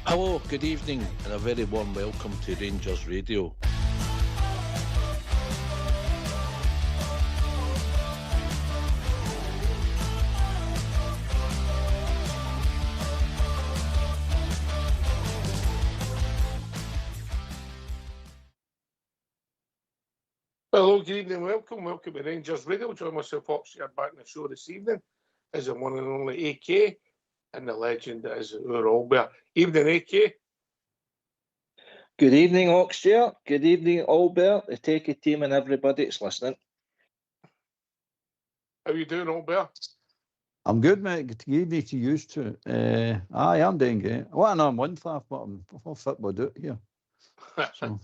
Hello, good evening, and a very warm welcome to Rangers Radio. Hello, good evening, welcome to Rangers Radio. Join myself, Fox, here back in the show this evening is the one and only AK, and the legend that is our Albert. Evening, AK. Good evening, Oxshire. Good evening, Albert, the Take It team and everybody that's listening. How you doing, Albert? I'm good, mate. Good evening to you too. I am doing great. Well, I'm 1-5, but I'm fit by do here. So.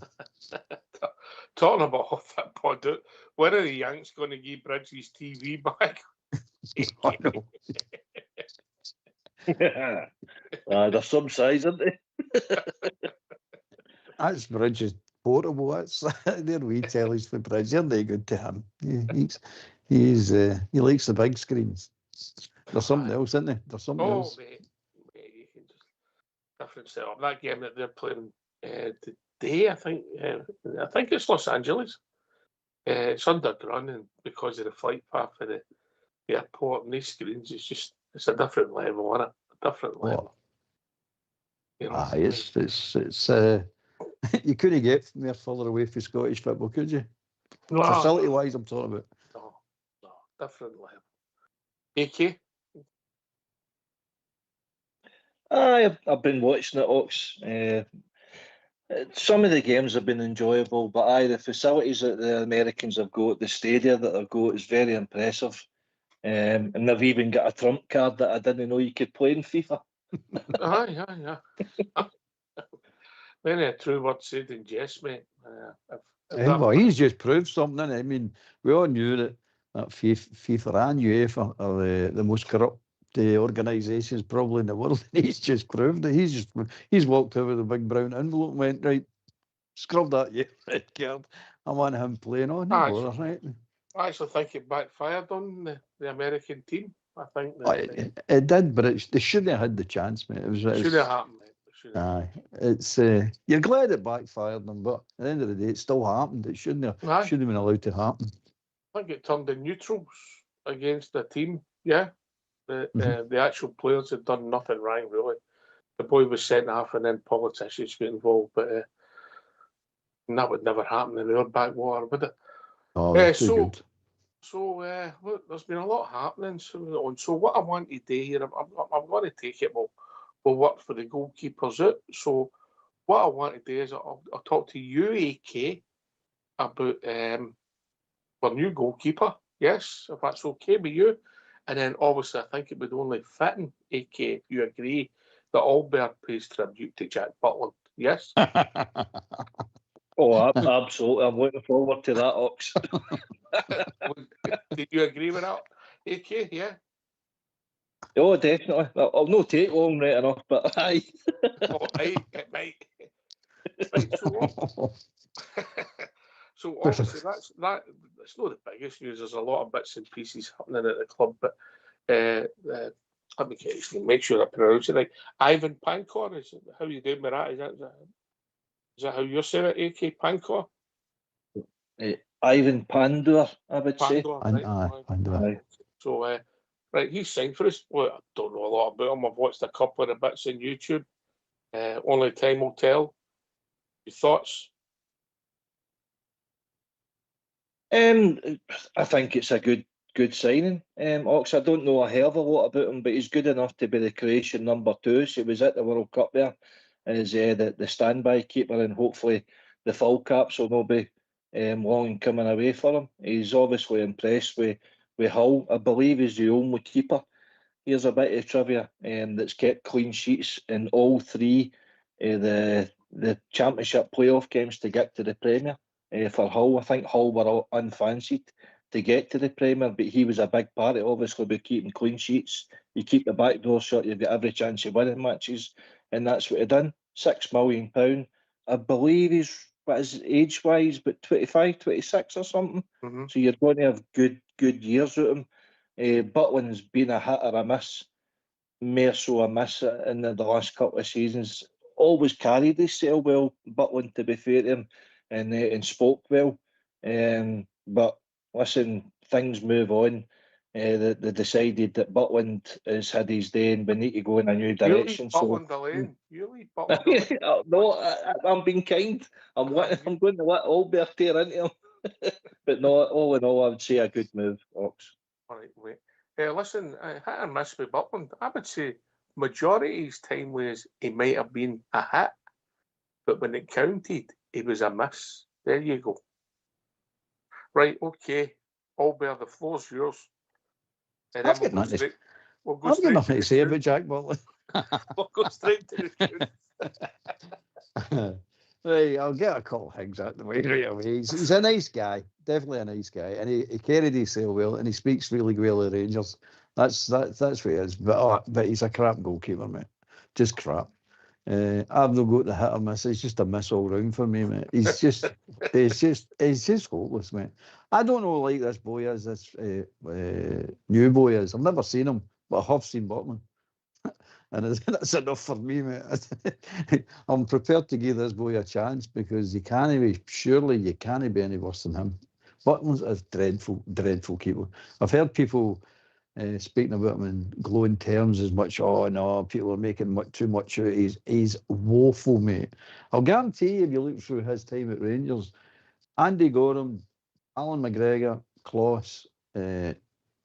Talking about how football do, when are the Yanks going to give Bridges TV back? I know. There's some size, isn't there? That's Bridges portable. That's their wee tellies for Bridges. They're not good to him. He likes the big screens. There's something else, isn't there? There's something else. Mate, you can just different setup. That game that they're playing today, I think it's Los Angeles. It's underground, and because of the flight path of the airport and these screens, it's a different level, isn't it? A different level. You know, it's you couldn't get more further away from Scottish football, could you? No, Facility-wise, I'm talking about. No, different level. AK? I've been watching it, Ox. Some of the games have been enjoyable, but the facilities that the Americans have got, the stadia that they've got is very impressive. And they've even got a trump card that I didn't know you could play in FIFA. Aye. Many a true word said in jest, mate. Well, he's just proved something, innit? I mean, we all knew that FIFA and UEFA are the most corrupt organisations probably in the world. He's just proved it. He's walked out with a big brown envelope and went, right, scrub that, red card. I want him playing on. Right? I actually think it backfired on the American team. I think it did, but they shouldn't have had the chance, mate. It should have happened, mate. Aye, it's you're glad it backfired them, but at the end of the day, it still happened. It shouldn't have been allowed to happen. I think it turned the neutrals against the team. Yeah, the actual players had done nothing wrong, really. The boy was sent off, and then politicians got involved, but that would never happen in our backwater, would it? Oh, that's too good. So, look, there's been a lot happening. So what I want to do here, I'm going to take it. We'll work for the goalkeepers out. So, what I want to do is I'll talk to you, AK, about our new goalkeeper. Yes, if that's okay with you. And then, obviously, I think it would only fit in, AK, if you agree, that Albert pays tribute to Jack Butland. Yes? Oh, absolutely. I'm looking forward to that, Ox. Did you agree with that, AK? Yeah? Oh, definitely. I'll not take long right enough, but aye. Oh, aye, it might. Right, so obviously that's not the biggest news. There's a lot of bits and pieces happening at the club, but let me make sure I pronounce it right. Ivan Pankor, is how you doing with that? Is that how you're saying it, AK Pankor? Ivan Pandor, I would say. Pandor. So, right, he's signed for us. Well, I don't know a lot about him. I've watched a couple of the bits on YouTube. Only time will tell. Your thoughts? I think it's a good signing. Ox, I don't know a hell of a lot about him, but he's good enough to be the Croatian number 2. So he was at the World Cup there as the standby keeper, and hopefully the full caps will not be long coming away for him. He's obviously impressed with Hull. I believe he's the only keeper. Here's a bit of trivia that's kept clean sheets in all 3 the Championship playoff games to get to the Premier. For Hull, I think Hull were all unfancied to get to the Premier, but he was a big part of it, obviously, by keeping clean sheets. You keep the back door shut, you've got every chance of winning matches, and that's what he done. £6 million. I believe he's, what is age-wise, but 25, 26 or something. Mm-hmm. So you're going to have good years with him. Butland's been a hit or a miss, more so a miss in the last couple of seasons. always carried himself well, Butland, to be fair to him, and spoke well. But listen, things move on. They decided that Butland has had his day and we need to go in a new direction. You leave Butland alone. You leave Butland alone. No, I'm being kind. I'm going to let Albert tear into him. But no, all in all, I would say a good move, Ox. All right, wait. Listen, hit and miss with Butland. I would say majority of his time was he might have been a hit, but when it counted, he was a miss. There you go. Right, okay. Albert, the floor's yours. And I've then got nothing we'll go I've got straight nothing to to say the about Jack Butland. We'll go straight to the tune. Right, I'll get a couple of things out the way right away. He's a nice guy, definitely a nice guy, and he carried himself well, and he speaks really well of Rangers. That's what he is. But he's a crap goalkeeper, mate. Just crap. I've not got the hit or miss. It's just a miss all round for me, mate. He's just hopeless, mate. I don't know like this boy is, this new boy is. I've never seen him, but I have seen Butland. And that's enough for me, mate. I'm prepared to give this boy a chance because surely you can't be any worse than him. Butland's a dreadful keeper. I've heard people speaking about him in glowing terms as much, oh no, people are making too much out of him. He's woeful, mate. I'll guarantee you, if you look through his time at Rangers, Andy Gorham, Alan McGregor, Kloss, and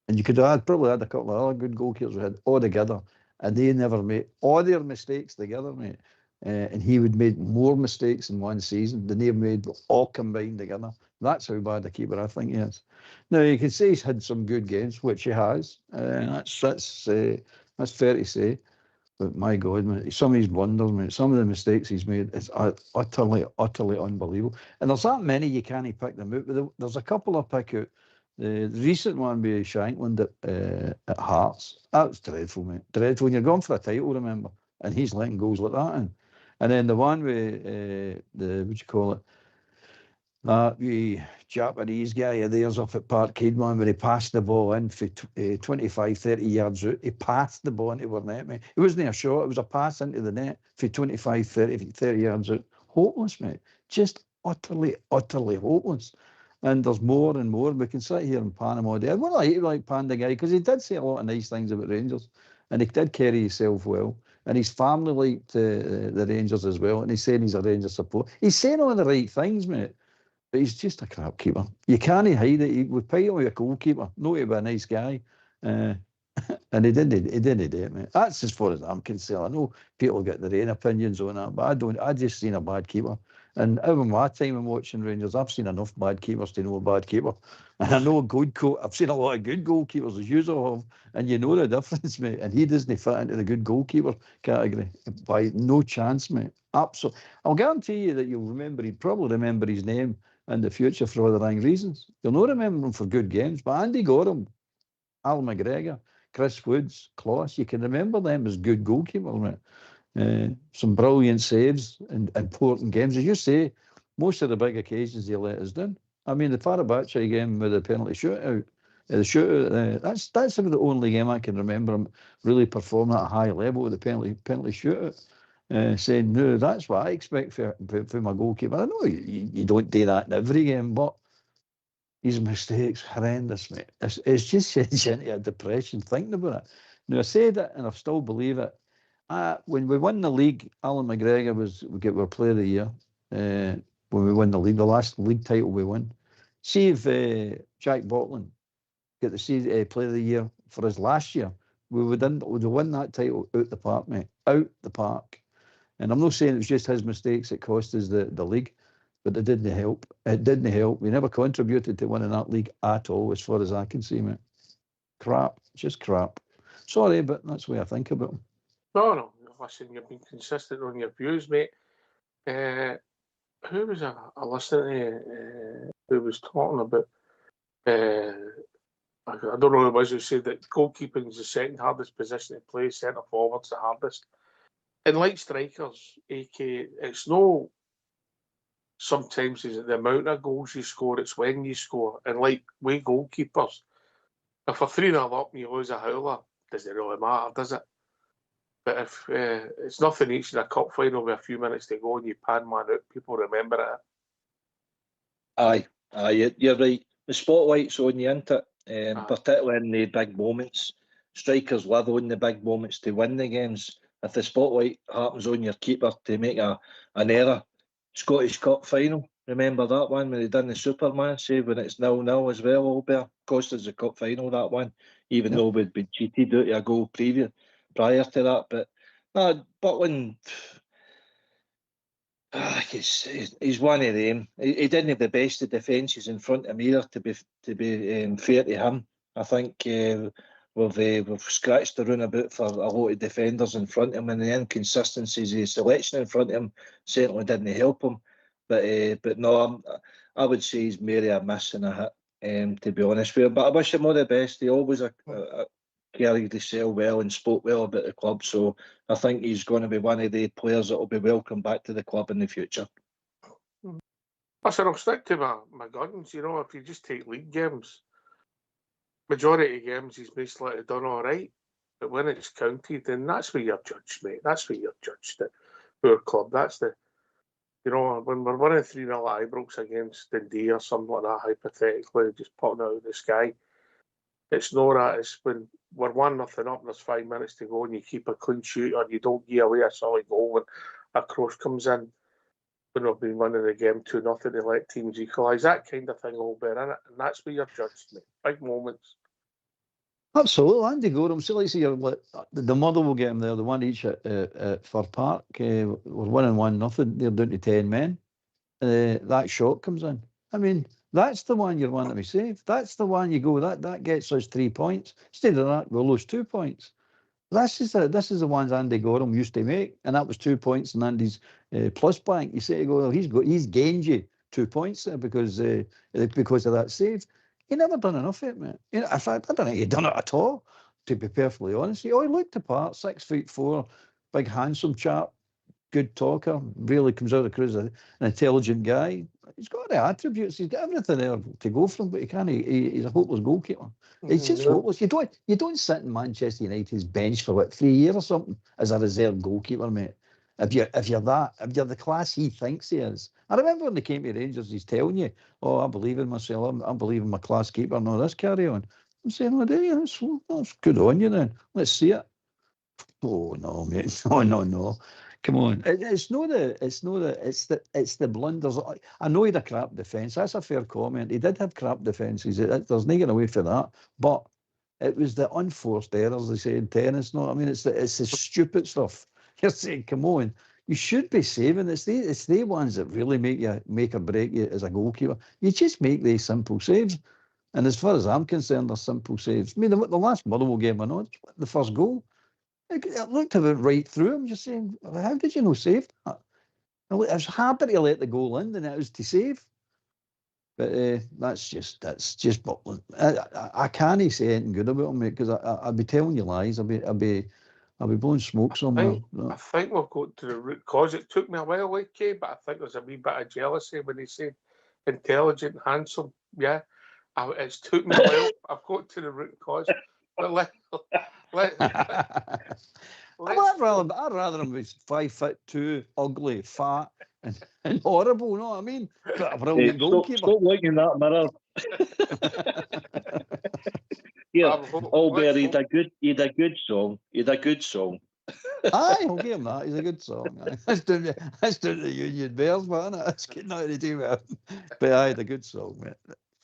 you could probably add a couple of other good goalkeepers we had all together, and they never made all their mistakes together, mate. And he would make more mistakes in one season than they've made all combined together. That's how bad a keeper I think he is. Now you can say he's had some good games, which he has. That's fair to say. But my God, mate, some of his blunders, mate, some of the mistakes he's made is utterly unbelievable. And there's that many you can't pick them out. But there's a couple I pick out. The recent one with Shankland at Hearts, that was dreadful, mate. Dreadful. When you're going for a title, remember, and he's letting goals like that in. And then the one with the Japanese guy of theirs up at Parkhead, man, where he passed the ball in for 25, 30 yards out. He passed the ball into our net, mate. It wasn't a shot, it was a pass into the net for 25, 30 yards out. Hopeless, mate. Just utterly hopeless. And there's more and more. We can sit here and pan him all day. I would like pan the guy because he did say a lot of nice things about Rangers, and he did carry himself well. And his family liked the Rangers as well. And he's saying he's a Rangers supporter. He's saying all the right things, mate. But he's just a crap keeper. You can't hide it. We pay him with a goalkeeper. No, to be a nice guy. And he didn't do it, mate. That's as far as I'm concerned. I know people get their own opinions on that, but I don't. I just seen a bad keeper. And over my time in watching Rangers, I've seen enough bad keepers to know a bad keeper. And I know I've seen a lot of good goalkeepers, as you have, and you know the difference, mate. And he doesn't fit into the good goalkeeper category by no chance, mate. Absolutely. I'll guarantee you that you'd probably remember his name in the future for all the wrong reasons. You'll not remember him for good games, but Andy Gorham, Al McGregor, Chris Woods, Kloss, you can remember them as good goalkeepers, mate. Some brilliant saves in important games. As you say, most of the big occasions they let us down. I mean, the Fenerbahce game with the penalty shootout, that's about the only game I can remember him really performing at a high level with the penalty shootout. Saying, no, that's what I expect for my goalkeeper. I know you don't do that in every game, but his mistakes, horrendous, mate. It's just sends you into a depression thinking about it. Now, I said it, and I still believe it. When we won the league, Alan McGregor we were Player of the Year. When we won the league, the last league title we won. See if Jack Butland get the Player of the Year for us last year. We would win that title out the park, mate. Out the park. And I'm not saying it was just his mistakes that cost us the league, but it didn't help. It didn't help. We never contributed to winning that league at all, as far as I can see, mate. Crap. Just crap. Sorry, but that's the way I think about him. No. Listen, you've been consistent on your views, mate. Who was I listening to who was talking about? I don't know who it was who said that goalkeeping is the second hardest position to play, centre forward's the hardest. And like strikers, it's no sometimes it's the amount of goals you score, it's when you score. And like we goalkeepers, if we're 3-0 up and you lose a howler, doesn't really matter, does it? But if it's nothing each in a cup final with a few minutes to go and you pan man out, people remember it. Aye, you're right. The spotlight's on you, isn't it? Aye. Particularly in the big moments. Strikers love on the big moments to win the games. If the spotlight happens on your keeper to make an error, Scottish Cup final, remember that one when they done the Superman save when it's 0-0 as well, Albert? Cost us the cup final, that one, even though we'd been cheated out of a goal prior to that. But no, Butland, he's one of them. He didn't have the best of defences in front of him either, to be fair to him. I think we've scratched around a bit for a lot of defenders in front of him, and the inconsistencies of his selection in front of him certainly didn't help him. But no, I would say he's merely a miss and a hit, to be honest with you. But I wish him all the best. He always carried himself well and spoke well about the club, so I think he's going to be one of the players that will be welcomed back to the club in the future. Listen, I'll stick to my guns. You know, if you just take league games, majority of games he's most likely done all right. But when it's counted, then that's where you're judged, mate. That's where you're judged at our club. That's the, you know, when we're winning 3-0 at Ibrox against Dundee or something like that, hypothetically, just putting out of the sky. It's not that. It's when we're 1-0 up and there's 5 minutes to go and you keep a clean sheet or you don't give away a solid goal when a cross comes in. When we've been winning the game 2-0 to let teams equalise, that kind of thing will be in it, and that's where you're judged, mate. Big moments. Absolutely, Andy Gorham. So let's see, the Motherwell game there, the one each at Fir Park. We're winning 1-0. They're down to 10 men. That shot comes in. I mean, that's the one you're wanting to be saved. That's the one you go, that gets us 3 points. Instead of that, we'll lose 2 points. This is the ones Andy Gorham used to make, and that was 2 points in Andy's plus bank. You say to go, he's gained you 2 points there because of that save. He never done enough of it, mate. You know, in fact, I don't think he done it at all, to be perfectly honest. He looked the part, 6'4", big handsome chap, good talker, really comes out across an intelligent guy. He's got the attributes. He's got everything there to go from, but he can't. He's a hopeless goalkeeper. It's just hopeless. You don't sit in Manchester United's bench for 3 years or something as a reserve goalkeeper, mate. If you're the class he thinks he is. I remember when they came to Rangers, he's telling you, "Oh, I believe in myself. I believe in my class keeper." No, this carry on. I'm saying, "Oh, do you? That's good on you then. Let's see it." Oh no, mate. No. Come on. It's the blunders. I know he had a crap defence. That's a fair comment. He did have crap defences. There's no getting away from that. But it was the unforced errors, they say in tennis. No, I mean it's the stupid stuff. You're saying, come on, you should be saving. It's the ones that really make or break you as a goalkeeper. You just make these simple saves. And as far as I'm concerned, they're simple saves. I mean, the last Motherwell game I know, the first goal. It looked a bit right through him, just saying, how did you know save that? I was happy to let the goal in than it was to save. But that's just Butland. I can't say anything good about him, mate, because I'd be telling you lies. I'd be blowing smoke somewhere. I think we've got to the root cause. It took me a while, like, but I think there's a wee bit of jealousy when he said intelligent, handsome. Yeah, it's took me a while. I've got to the root cause. But I'd rather him be 5'2", ugly, fat, and horrible. You know what I mean? But a brilliant goalkeeper. Stop looking in that mirror. Yeah, Albert, he had a good song. Aye, I'll give him that. He's a good song. Aye. That's down to the Union Bears, man. That's got nothing to do with him. But aye, the good song, mate.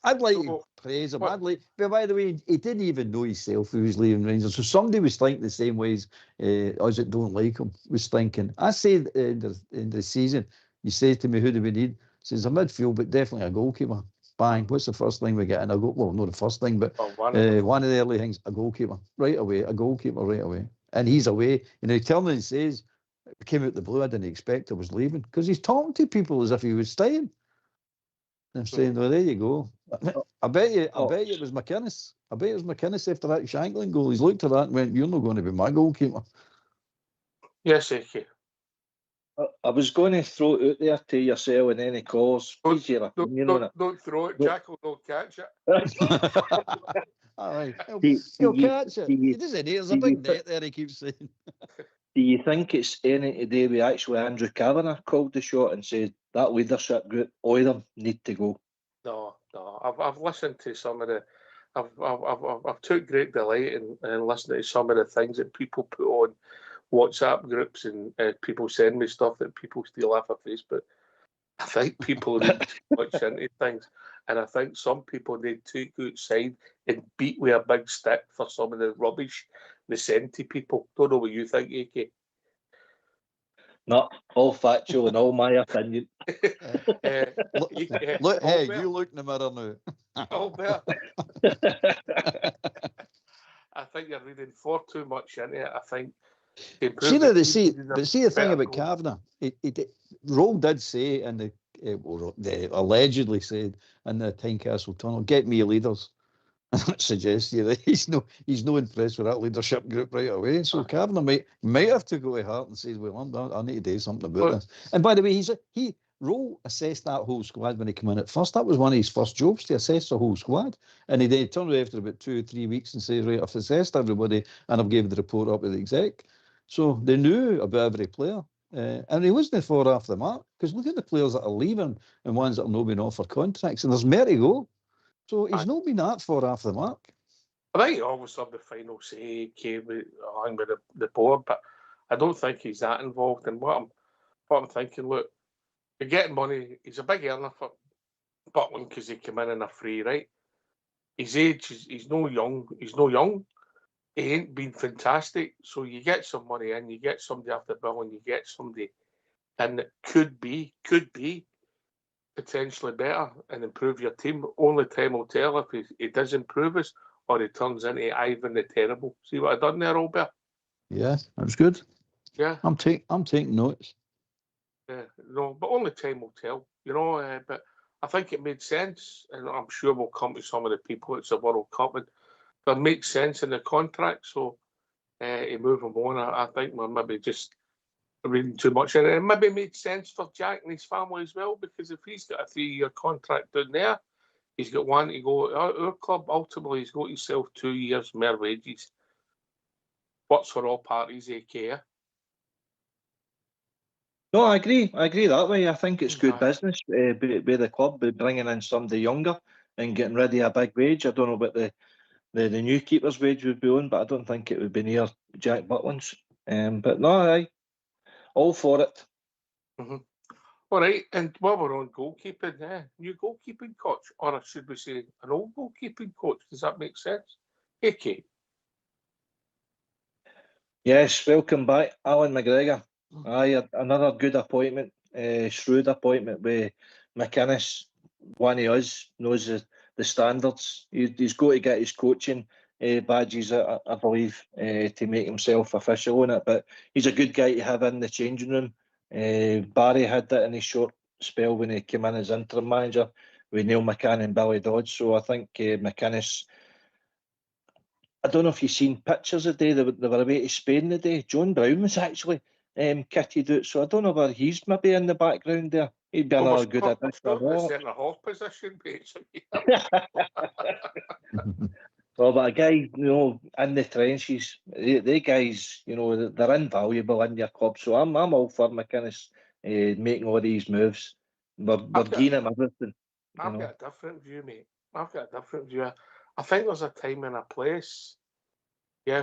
I'd like to praise him. But by the way, he didn't even know himself who was leaving Rangers. So somebody was thinking the same ways us that don't like him was thinking. I said in the season, you say to me, who do we need? Says a midfield, but definitely a goalkeeper. Bang. What's the first thing we get in? Well, not the first thing, but one of the early things, a goalkeeper. Right away, a goalkeeper right away. And he's away. You know, he tells me, he says, it came out the blue, I didn't expect I was leaving. Because he's talking to people as if he was staying. I'm saying, well, there you go. I bet you it was McInnes. I bet it was McInnes after that Shankland goal. He's looked at that and went, "You're not going to be my goalkeeper." Yes, Ike. I was going to throw it out there to yourself and any calls. Don't throw it, Jack will not catch it. Aye, he'll catch it. He doesn't. There's a big net there, he keeps saying. Do you think it's anything to do with actually Andrew Kavanagh called the shot and said that leadership group, all of them need to go? No. I've listened to some of the. I've took great delight in listening to some of the things that people put on WhatsApp groups, and people send me stuff that people still have on Facebook. I think people read too much into things, and I think some people need to go outside and beat with a big stick for some of the rubbish they send to people. Don't know what you think, AK. Not all factual and all my opinion. Look, hey, you look in the mirror now. Albert, I think you're reading far too much into it. I think. See the thing about Kavanagh, Roll did say, and they allegedly said in the Tynecastle tunnel, "Get me leaders." And that suggests you that he's no impressed with that leadership group right away. So Kavanagh might have to go to heart and say, "Well, I need to do something about this." And by the way, Roll assessed that whole squad when he came in at first. That was one of his first jobs, to assess the whole squad. And he did turn around after about 2 or 3 weeks and say, "Right, I've assessed everybody and I've given the report up to the exec." So they knew about every player. And he wasn't far off the mark, because look at the players that are leaving and ones that are not being offered contracts, and there's more to go. So he's not been that far off the mark. I think he always have the final say, along with the board, but I don't think he's that involved. And what I'm thinking, look, you're getting money. He's a big earner for Butland because he came in a free, right? His age, he's no young. He's no young. He ain't been fantastic. So you get some money in, you get somebody off the bill, and you get somebody in that could be potentially better and improve your team. Only time will tell if he does improve us or he turns into Ivan the Terrible. See what I done there, Albert? Yeah, that's good. Yeah. I'm taking notes. Yeah, no, but only time will tell, but I think it made sense, and I'm sure we'll come to some of the people. It's a World Cup, and it makes sense in the contract, so to move him on, I think we're maybe just reading too much, and it maybe made sense for Jack and his family as well, because if he's got a 3-year contract down there, he's got one to go. Our club, ultimately, he's got himself 2 years more wages. What's for all parties, AK? No, I agree that way. I think it's good business by the club, by bringing in somebody younger and getting rid of a big wage. I don't know what the new keeper's wage would be on, but I don't think it would be near Jack Butland's. But no, all for it. Mm-hmm. All right, and while we're on goalkeeping, new goalkeeping coach, or should we say an old goalkeeping coach? Does that make sense? AK. Yes, welcome back, Alan McGregor. Aye, another good appointment, shrewd appointment with McInnes. One of us knows the standards. He's got to get his coaching badges, I believe, to make himself official on it. But he's a good guy to have in the changing room. Barry had that in his short spell when he came in as interim manager with Neil McCann and Billy Dodds. So I think McInnes. I don't know if you've seen pictures of the day. They were away to Spain the day. John Brown was actually kitted out, so I don't know where he's maybe in the background there. He'd be another good addition. Centre half position, basically. Well, but a guy, in the trenches, the guys, they're invaluable in your club. So I'm all for McInnes making all these moves. We're giving him everything. I've got a different view, mate. I've got a different view. I think there's a time and a place,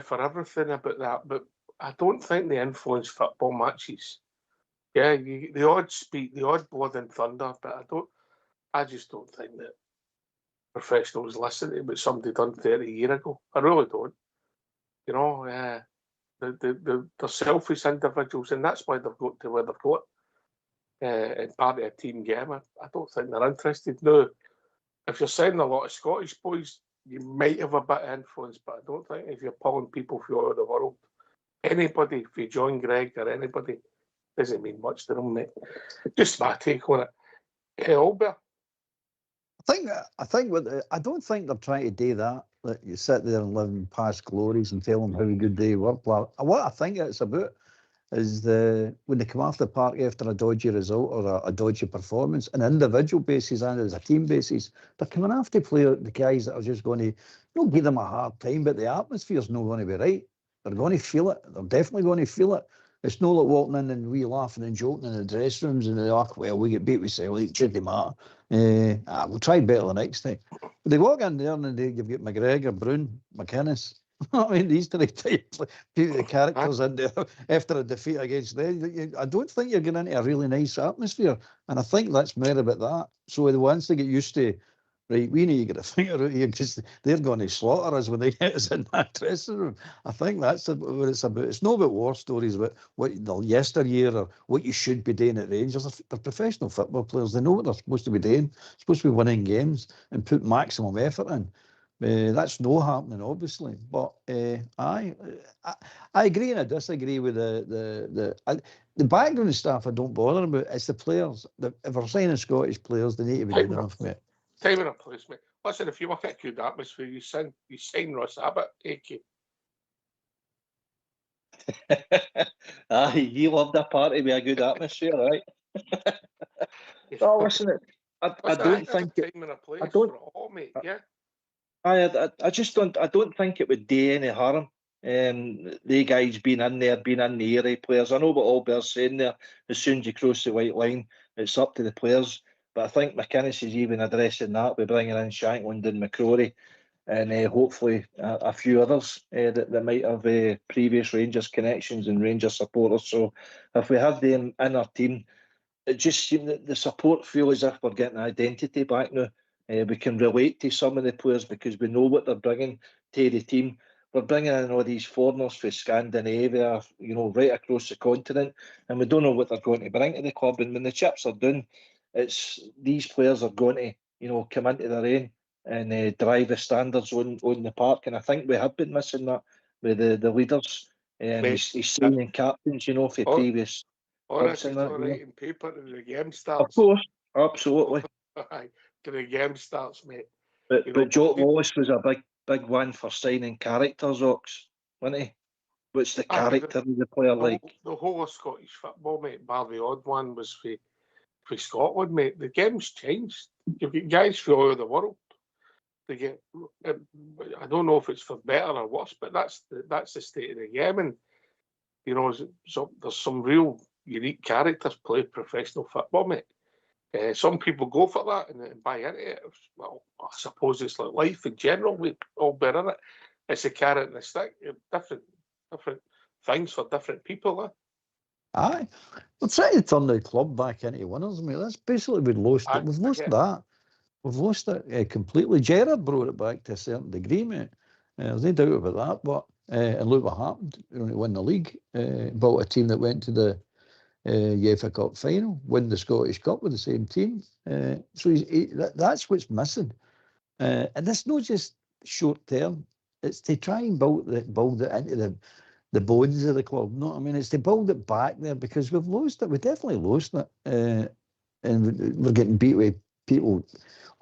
for everything about that. But I don't think they influence football matches. Yeah, the odd speak, the odd blood and thunder, but I just don't think that professionals listen to what somebody done 30 years ago. I really don't. They're selfish individuals, and that's why they've got to where they've got. And part of a team game, I don't think they're interested. No, if you're signing a lot of Scottish boys, you might have a bit of influence, but I don't think if you're pulling people from all over the world, anybody, if you John Gregg or anybody, doesn't mean much to them, mate. Just my take on it. Hey, Albert. I don't think they're trying to do that. That you sit there and live in past glories and tell them how good they were. What I think it's about is when they come off the park after a dodgy result or a dodgy performance, on an individual basis and as a team basis, they're coming after the guys that are just going to not give them a hard time, but the atmosphere's not going to be right. They're going to feel it. They're definitely going to feel it. It's not like walking in and we laughing and joking in the dressing rooms and they're like, well, we get beat with Celtic, it shouldn't matter. We'll try better the next time. But they walk in there and you've got McGregor, Brown, McInnes. I mean, these three types, the characters in there after a defeat against them. I don't think you're getting into a really nice atmosphere. And I think that's more about that. So the ones they get used to, right, we need to get a finger out here because they're going to slaughter us when they get us in that dressing room. I think that's what it's about. It's not about war stories, about what the yesteryear or what you should be doing at Rangers. They're professional football players. They know what they're supposed to be doing. They're supposed to be winning games and put maximum effort in. That's no happening, obviously. But I agree and I disagree with the background staff. I don't bother about. It's the players. If we're signing Scottish players, they need to be good enough, mate. Time and a place, mate. Listen, if you work at a good atmosphere, you sign Ross Abbott, AK. Aye, he loved a party with a good atmosphere, right? No, listen, I don't think it. Time and a place I don't. for it all, mate. Yeah. I just don't. I don't think it would do any harm. The guys being in there, being in the area players. I know what Albert's saying there. As soon as you cross the white line, it's up to the players. But I think McInnes is even addressing that by bringing in Shankland and McCrory, and hopefully a few others that might have previous Rangers connections and Rangers supporters. So if we have them in our team, it just seems that the support feel as if we're getting identity back now. We can relate to some of the players because we know what they're bringing to the team. We're bringing in all these foreigners from Scandinavia, right across the continent, and we don't know what they're going to bring to the club. And when the chips are done, it's these players are going to, come into their own and drive the standards on the park. And I think we have been missing that with the leaders. He's signing captains, for previous. Honestly, it's all right in paper and the game starts. Of course, absolutely. The game starts, mate. But Joe Wallace was a big one for signing characters, Ox, wasn't he? What's the character of the player like? The whole of Scottish football, mate, bar the odd one, was for Scotland, mate. The game's changed. You've got guys from all over the world. They get. I don't know if it's for better or worse, but that's the state of the game, and so there's some real unique characters play professional football, mate. Some people go for that and buy into it. Well, I suppose it's like life in general. We all bear in it. It's a carrot and a stick. Different things for different people. Aye. We're trying to turn the club back into winners, mate. That's basically we've lost it. We've lost that. We've lost it completely. Gerrard brought it back to a certain degree, mate. There's no doubt about that. But and look what happened. Won the league. Built a team that went to the UEFA Cup final, win the Scottish Cup with the same team. So that's what's missing. And it's not just short term. It's to try and build it into the bones of the club. No, I mean, it's to build it back there because we've lost it. We definitely lost it. And we're getting beat with people.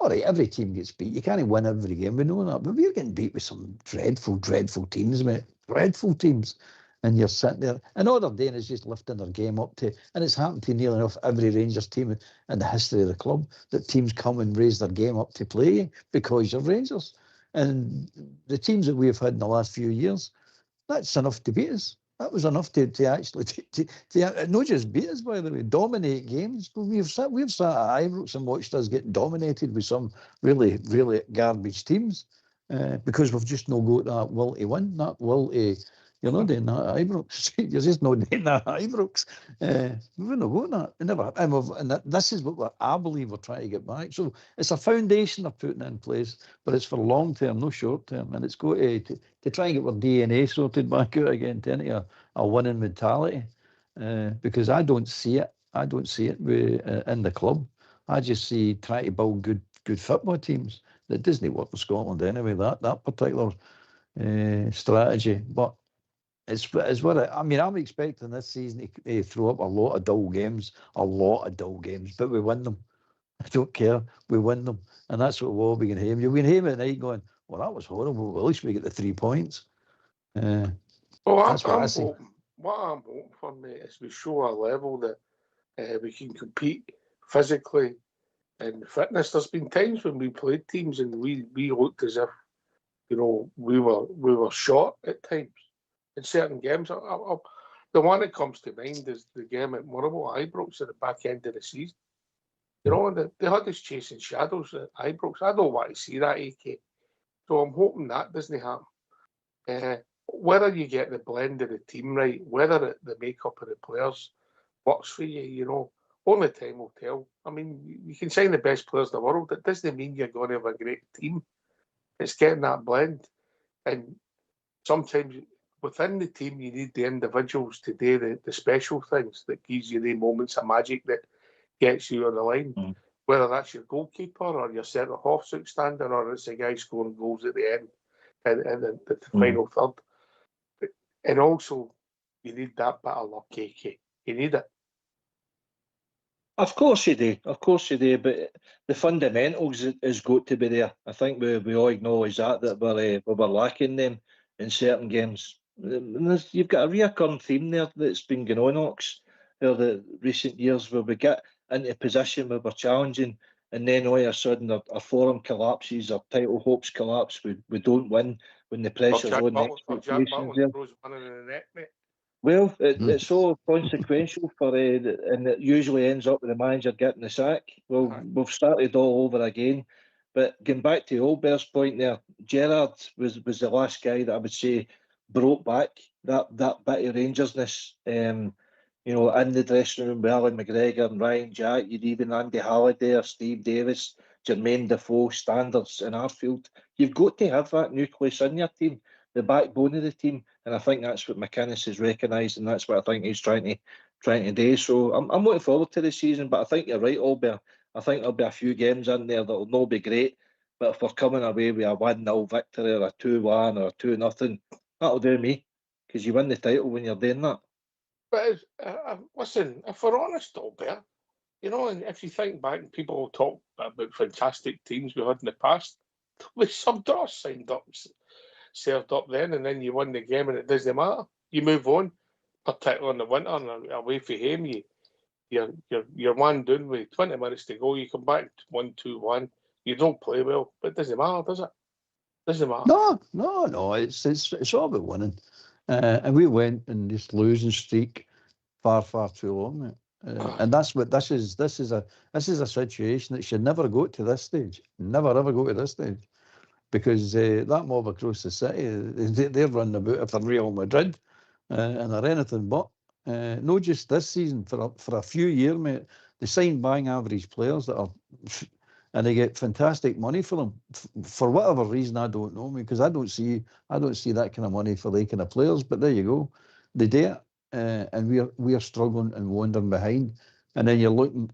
All right, every team gets beat. You can't win every game. We know that. But we're getting beat with some dreadful teams, mate. Dreadful teams. And you're sitting there. And all they're doing is just lifting their game up to, and it's happened to nearly enough every Rangers team in the history of the club, that teams come and raise their game up to play because you're Rangers. And the teams that we've had in the last few years, that's enough to beat us. That was enough to actually not just beat us, by the way, dominate games. We've sat at Ibrox and watched us get dominated with some really, really garbage teams because we've just not got that will to win, that will to. You're not doing that at Ibrox. You're just not doing that at Ibrox. We've not got that. And this is what I believe we're trying to get back. So it's a foundation they're putting in place, but it's for long term, no short term. And it's got to try and get our DNA sorted back out again, to a winning mentality. Because I don't see it. I don't see it in the club. I just see trying to build good football teams. That doesn't work in Scotland anyway, that particular strategy. But it's what I'm expecting this season to throw up a lot of dull games, but we win them. I don't care. We win them. And that's what we'll be going home. You'll be home at night going, well, that was horrible. Well, atleast we get the 3 points. That's what I see. What I'm hoping for, mate, is we show a level that we can compete physically and fitness. There's been times when we played teams and we looked as if, we were short at times in certain games. The one that comes to mind is the game at Motherwell, Ibrox at the back end of the season. You know, they had us chasing shadows at Ibrox. I don't want to see that, AK. So I'm hoping that doesn't happen. Whether you get the blend of the team right, whether the makeup of the players works for you, you know, only time will tell. I mean, you can sign the best players in the world. It doesn't mean you're going to have a great team. It's getting that blend. And sometimes within the team, you need the individuals to do the special things that gives you the moments of magic that gets you on the line. Mm. Whether that's your goalkeeper or your centre half outstanding, or it's a guy scoring goals at the end and the final third. And also, you need that bit of luck, AK. You need it. Of course you do, but the fundamentals is got to be there. I think we all acknowledge that we were lacking them in certain games. And you've got a recurring theme there that's been going on, Ox, over the recent years, where we get into a position where we're challenging, and then all of a sudden our form collapses, our title hopes collapse, we don't win when the pressure's on, the expectations there. Throws one in the net, mate. Well, it's so consequential and it usually ends up with the manager getting the sack. Well, we've started all over again. But going back to Olber's point there, Gerrard was the last guy that I would say brought back that bit of Rangersness. You know, in the dressing room with Alan McGregor and Ryan Jack, you'd even Andy Halliday or Steve Davis, Jermaine Defoe, Standards and Arfield. You've got to have that nucleus in your team, the backbone of the team, and I think that's what McInnes has recognised, and that's what I think he's trying to do. So I'm looking forward to the season, but I think you're right, Albert. I think there'll be a few games in there that'll not be great, but if we're coming away with a 1-0 victory or a 2-1 or a 2-0, that'll do me, because you win the title when you're doing that. But listen, if we're honest, Albert, you know, and if you think back, people will talk about fantastic teams we had in the past. With some draws signed up, served up then, and then you win the game, and it doesn't matter. You move on, particularly in the winter and away from home. You're one down with 20 minutes to go. You come back 1-2-1. You don't play well, but it doesn't matter, does it? Doesn't matter. No. It's all about winning, and we went in this losing streak far too long, mate. And that's what this is. This is a situation that should never go to this stage. Never ever go to this stage, because that mob across the city, they're running about if they're Real Madrid, and they're anything but. Not just this season, for a few years, mate. They sign bang average players that are, and they get fantastic money for them for whatever reason. I don't know, because I don't see that kind of money for the kind of players. But there you go, they do it. And we are struggling and wandering behind, and then you're looking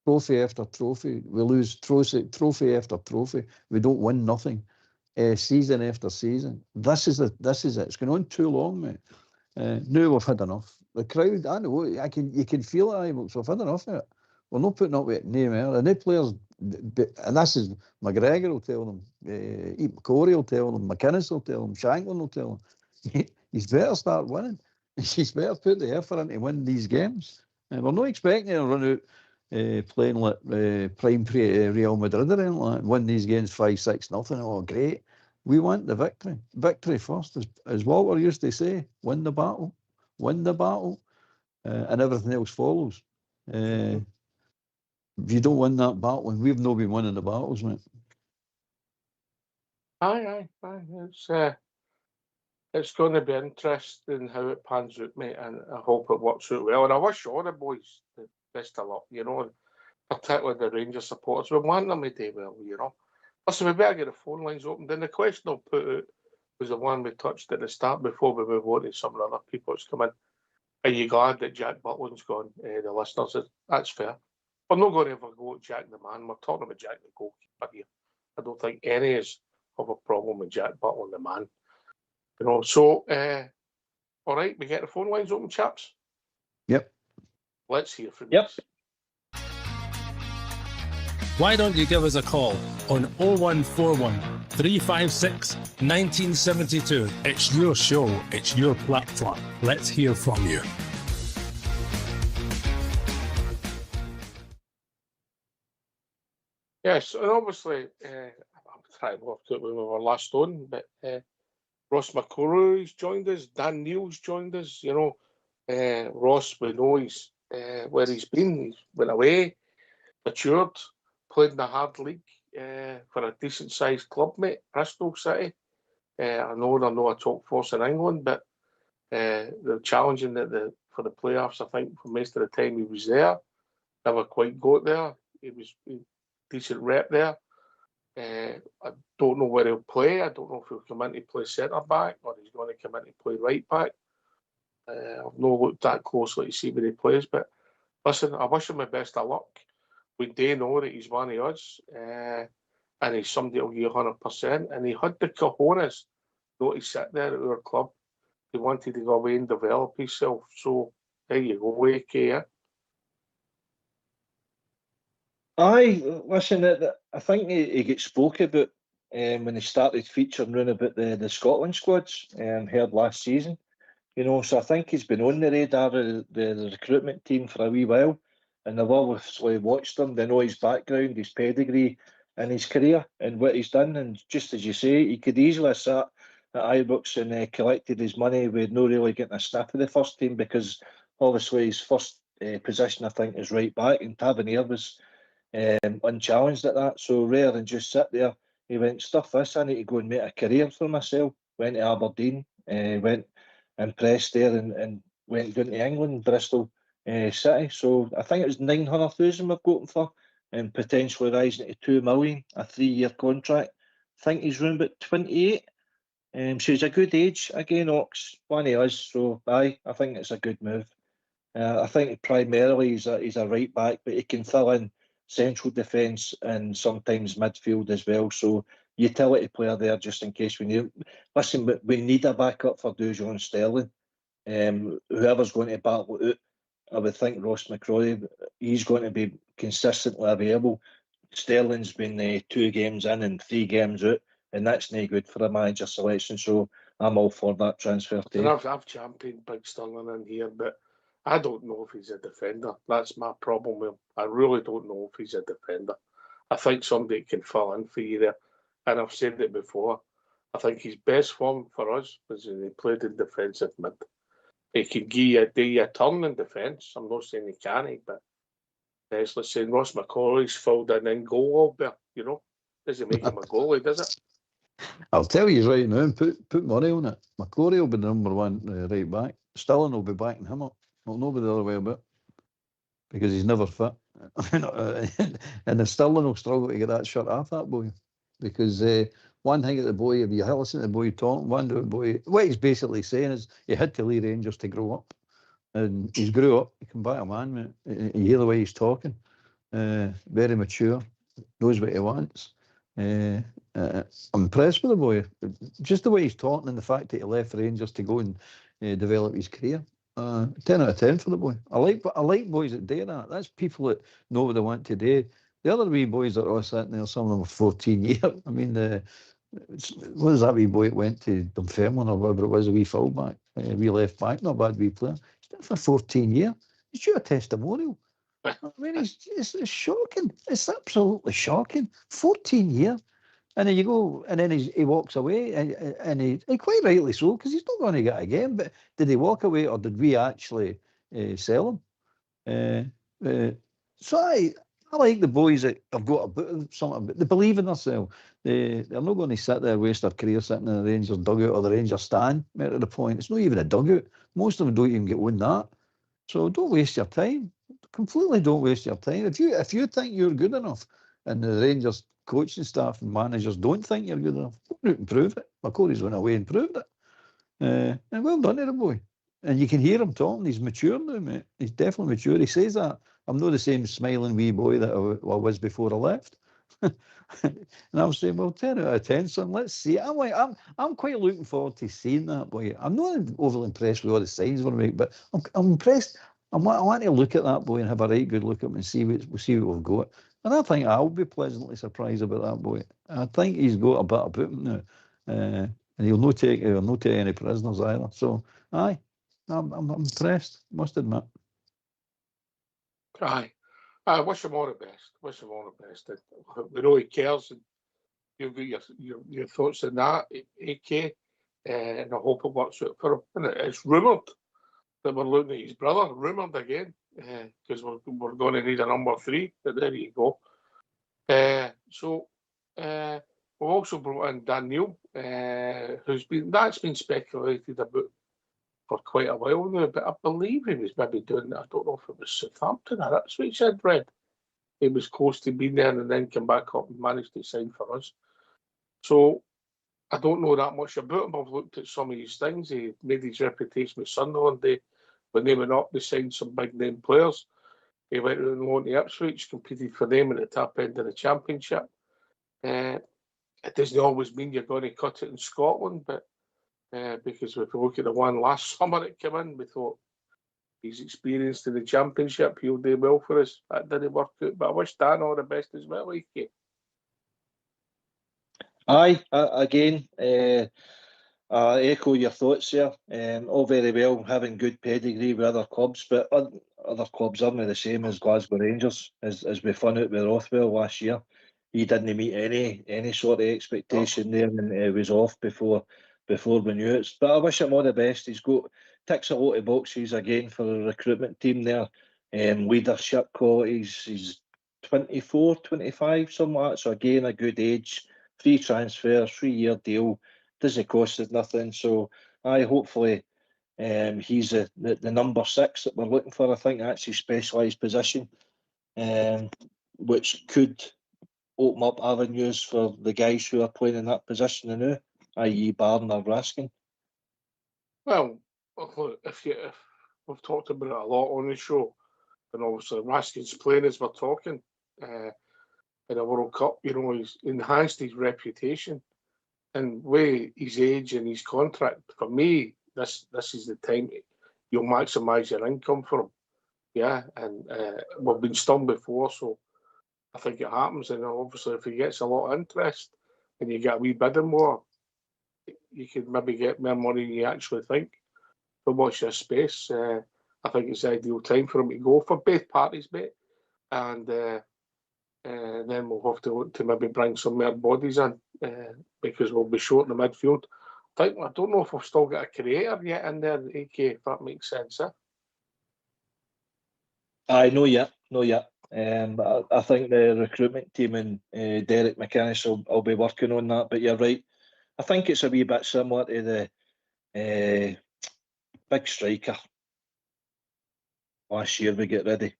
trophy after trophy. We lose trophy after trophy. We don't win nothing, season after season. This is it. It's going on too long, mate. Now we've had enough. The crowd, I know, you can feel it. We've had enough of it. We're not putting up with it anymore. And the players, and this is McGregor will tell them, Corey will tell them, McInnes will tell them, Shanklin will tell them. He's better start winning. He's better put the effort in to win these games. We're not expecting to run out playing like prime Real Madrid or anything like that, win these games 5-6-0. Oh, great. We want the victory. Victory first, as Walter used to say, win the battle, and everything else follows. If you don't win that battle, and we've not been winning the battles, mate. Aye. It's going to be interesting how it pans out, mate, and I hope it works out well. And I wish all the boys the best of luck, you know, particularly the Rangers supporters. We want them to do well, you know. Listen, we better get the phone lines open. Then the question I'll put out was the one we touched at the start before we move on to some of the other people that's come in. Are you glad that Jack Butland's gone? The listeners, that's fair. We're not going to ever go at Jack the man. We're talking about Jack the goalkeeper here. I don't think any of us have a problem with Jack Butland the man. You know, so, all right, we get the phone lines open, chaps? Yep. Let's hear from you. Why don't you give us a call on 0141 356 1972? It's your show, it's your platform. Let's hear from you. Yes, and obviously, I'm trying to work out when we were last on, but Ross McCorroy's joined us, Dan Neal's joined us, you know, Ross, we know he's where he's been. He's went away, matured, played in a hard league for a decent-sized club, mate, Bristol City. I know they're not a top force in England, but they're challenging for the playoffs, I think, for most of the time he was there. Never quite got there. He was a decent rep there. I don't know where he'll play. I don't know if he'll come in to play centre-back or he's going to come in to play right-back. I've not looked that closely to see where he plays, but listen, I wish him the best of luck. We do know that he's one of us, and he's somebody who'll give 100%, and he had the cojones not to sit there at our club. He wanted to go away and develop himself, so there you go, AK. Aye, listen, I think he gets spoke about when he started featuring round about the Scotland squads heard last season. You know, so I think he's been on the radar of the recruitment team for a wee while, and they've obviously watched him. They know his background, his pedigree, and his career, and what he's done. And just as you say, he could easily have sat at Ibrox and collected his money with no really getting a sniff of the first team, because obviously his first position, I think, is right back, and Tavernier was unchallenged at that. So rather than just sit there, he went, stuff this, I need to go and make a career for myself. Went to Aberdeen, went impressed there, and went down to England, Bristol City. So I think it was 900,000 we've got him for, and potentially rising to 2 million, a 3-year contract. I think he's around about 28. So he's a good age again, Ox, one of us. So aye, I think it's a good move. I think primarily he's a right back, but he can fill in central defence and sometimes midfield as well. So utility player there just in case we need. Listen, we need a backup for Dujon Sterling. Whoever's going to battle it out, I would think Ross McCrory, he's going to be consistently available. Sterling's been 2 games in and 3 games out, and that's no good for a manager selection. So I'm all for that transfer too. I've championed Big Sterling in here, but I don't know if he's a defender. That's my problem with him. I really don't know if he's a defender. I think somebody can fill in for you there. And I've said it before. I think his best form for us was when he played in defensive mid. He can do you a turn in defence. I'm not saying he can't, but let's say Ross McCauley's filled in goal, but you know, doesn't make him a goalie, does it? I'll tell you right now, and put money on it. McCrory will be the number 1 right back. Stirling will be backing him up. Well, nobody the other way about, because he's never fit. And the Sterling will struggle to get that shirt off that boy, because one thing at the boy, if you listen to the boy talking, what he's basically saying is he had to leave Rangers to grow up, and he's grew up. He can back a man, mate. You hear the way he's talking, very mature, knows what he wants. I'm impressed with the boy, just the way he's talking, and the fact that he left Rangers to go and develop his career. 10 out of 10 for the boy. I like boys that do that. That's people that know what they want to do. The other wee boys that are all sitting there, some of them are 14 years. I mean, what was that wee boy that went to Dunfermline or whatever it was, a wee fullback, wee left back, not a bad wee player. He's done it for 14 years. He's due a testimonial. I mean, it's shocking. It's absolutely shocking. 14 years. And then you go, and then he walks away, and he quite rightly so, because he's not going to get it again. But did he walk away, or did we actually sell him? So I like the boys that have got a bit of something, but they believe in themselves. They're not going to sit there, waste their career sitting in the Rangers dugout or the Rangers stand. At the point, it's not even a dugout. Most of them don't even get on that. So don't waste your time. Completely don't waste your time. If you think you're good enough, and the Rangers coaching staff and managers don't think you're good enough, go out and prove it. McCory's went away and proved it. And well done to the boy. And you can hear him talking. He's mature now, mate. He's definitely mature. He says that. I'm not the same smiling wee boy that I was before I left. And I'm saying, well, 10 out of 10, son. Let's see. I'm quite looking forward to seeing that boy. I'm not overly impressed with all the signs we're making, but I'm impressed. I want to look at that boy and have a right good look at him and see what we've got. And I think I'll be pleasantly surprised about that boy. I think he's got a bit about him now, and he'll not take any prisoners either. So, aye, I'm impressed. Must admit. Aye. I wish him all the best. Wish him all the best. We know he cares, and you've got your thoughts on that, AK, and I hope it works out for him. And it's rumoured that we're looking at his brother, rumoured again, because we're going to need a number 3. But there you go. So we've also brought in Daniel, that's been speculated about for quite a while now, but I believe he was maybe doing, I don't know if it was Southampton or Ipswich, I'd read. He was close to being there and then come back up and managed to sign for us. So I don't know that much about him. I've looked at some of his things. He made his reputation with Sunderland. When they went up, they signed some big name players. He went out and loaned to Ipswich, competed for them at the top end of the Championship. It doesn't always mean you're going to cut it in Scotland, but because if you look at the one last summer that came in, we thought he's experienced in the Championship, he'll do well for us. That didn't work out, but I wish Dan all the best as well. Aye, again, I echo your thoughts there. All very well having good pedigree with other clubs, but other clubs aren't the same as Glasgow Rangers, as we found out with Rothwell last year. He didn't meet any sort of expectation there, and it was off before we knew it. But I wish him all the best. He's ticks a lot of boxes again for the recruitment team there. Leadership qualities. He's 24, 25, something like that. So again, a good age. Free transfer, 3-year deal. Doesn't cost us nothing. So hopefully he's the number 6 that we're looking for. I think that's his specialised position, which could open up avenues for the guys who are playing in that position now, i.e. Barn or Raskin. Well, if we've talked about it a lot on the show, and obviously Raskin's playing as we're talking in a World Cup, he's enhanced his reputation. And with his age and his contract, for me, this is the time you'll maximise your income for him. Yeah, and we've been stung before, so I think it happens. And obviously, if he gets a lot of interest and you get a wee bidding war, you could maybe get more money than you actually think. But watch this space. I think it's the ideal time for him to go for both parties, mate. And then we'll have to look to maybe bring some more bodies in because we'll be short in the midfield. I don't know if we've still got a creator yet in there, AK, if that makes sense. No yet. I think the recruitment team and Derek McInnes will be working on that. But you're right. I think it's a wee bit similar to the big striker last year we get ready.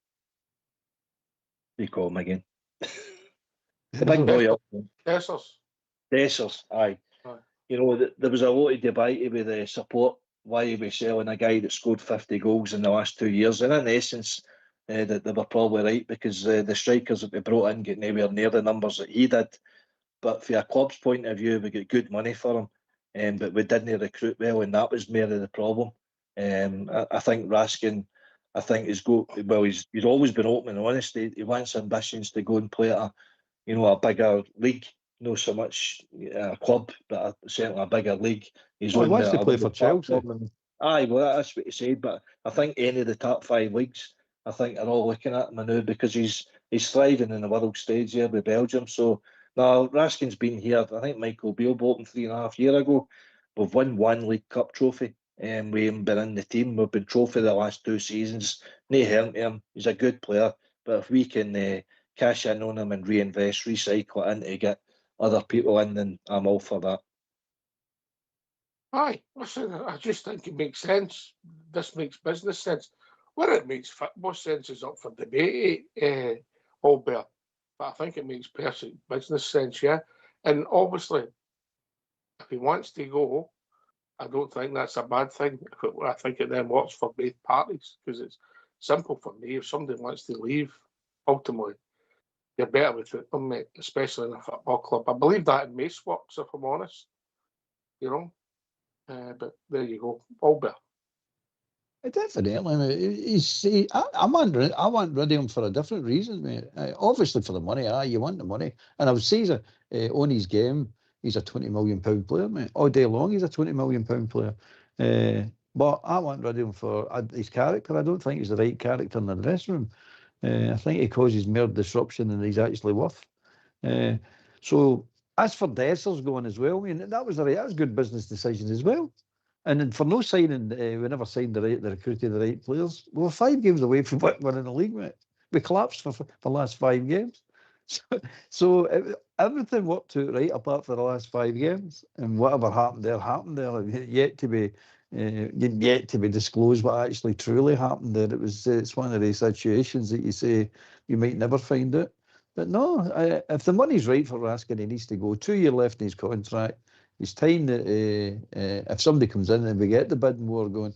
We call him again. The big boy up. Dessers, aye. There was a lot of debate with the support why he was selling a guy that scored 50 goals in the last 2 years. And in essence, that they were probably right, because the strikers that we brought in get nowhere near the numbers that he did. But from a club's point of view, we got good money for him, but we didn't recruit well, and that was more of the problem. I think Raskin, he's always been open and honest. He wants ambitions to go and play at a bigger league. Not so much a club, but certainly a bigger league. He wants to play for Chelsea. Aye, well, that's what he said. But I think any of the top 5 leagues, I think, are all looking at him now, because he's thriving in the world stage here with Belgium. So now Raskin's been here. I think Michael Beale bought him 3.5 years ago. We've won 1 League Cup trophy, and we haven't been in the team. We've been trophy the last 2 seasons. No harm to him. He's a good player, but if we can cash in on him and reinvest, recycle it in to get other people in, then I'm all for that. Aye, listen, I just think it makes sense. This makes business sense. Where it makes football sense is up for debate, Albert. But I think it makes perfect business sense, yeah. And obviously, if he wants to go, I don't think that's a bad thing. I think it then works for both parties, because it's simple for me. If somebody wants to leave, ultimately, you're better with it, mate, especially in a football club. I believe that in most works, if I'm honest. But there you go, Albert. Definitely. I want rid of him for a different reason, mate. Obviously for the money. You want the money. And I would say on his game, he's a £20 million player, mate. All day long, he's a £20 million player. But I want rid of him for his character. I don't think he's the right character in the dressing room. I think he causes more disruption than he's actually worth. So as for Dessers going as well, I mean, that was a good business decision as well. And then for no signing, we never signed the recruited the right players. We were 5 games away from winning the league, mate. We collapsed for the last 5 games. So everything worked out right apart from the last 5 games, and whatever happened there. Yet to be disclosed what actually truly happened there. It's one of these situations that you say you might never find out. But no, if the money's right for Raskin, he needs to go. 2 years left in his contract. It's time that if somebody comes in and we get the bidding war going,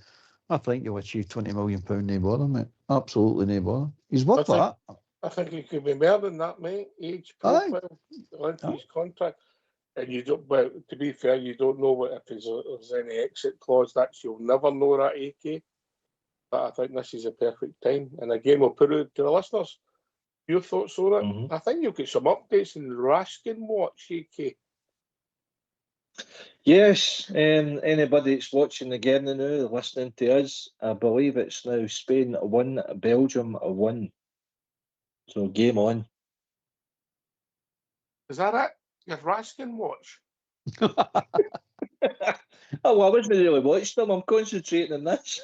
I think you'll achieve £20 million, no bother, mate. Absolutely no bother. He's worth that. I think he could be more than that, mate. Age profile, length of his contract. And you don't, well, to be fair, you don't know if there's any exit clause. You'll never know that, AK. But I think this is a perfect time. And again, we'll put it to the listeners. Your thoughts on it? Mhm. I think you'll get some updates in the Raskin watch, AK. Yes, anybody that's watching the game now, listening to us, I believe it's now Spain 1, Belgium 1. So game on. Is that it? Your Raskin watch? Oh, well, I wasn't really watching them. I'm concentrating on this.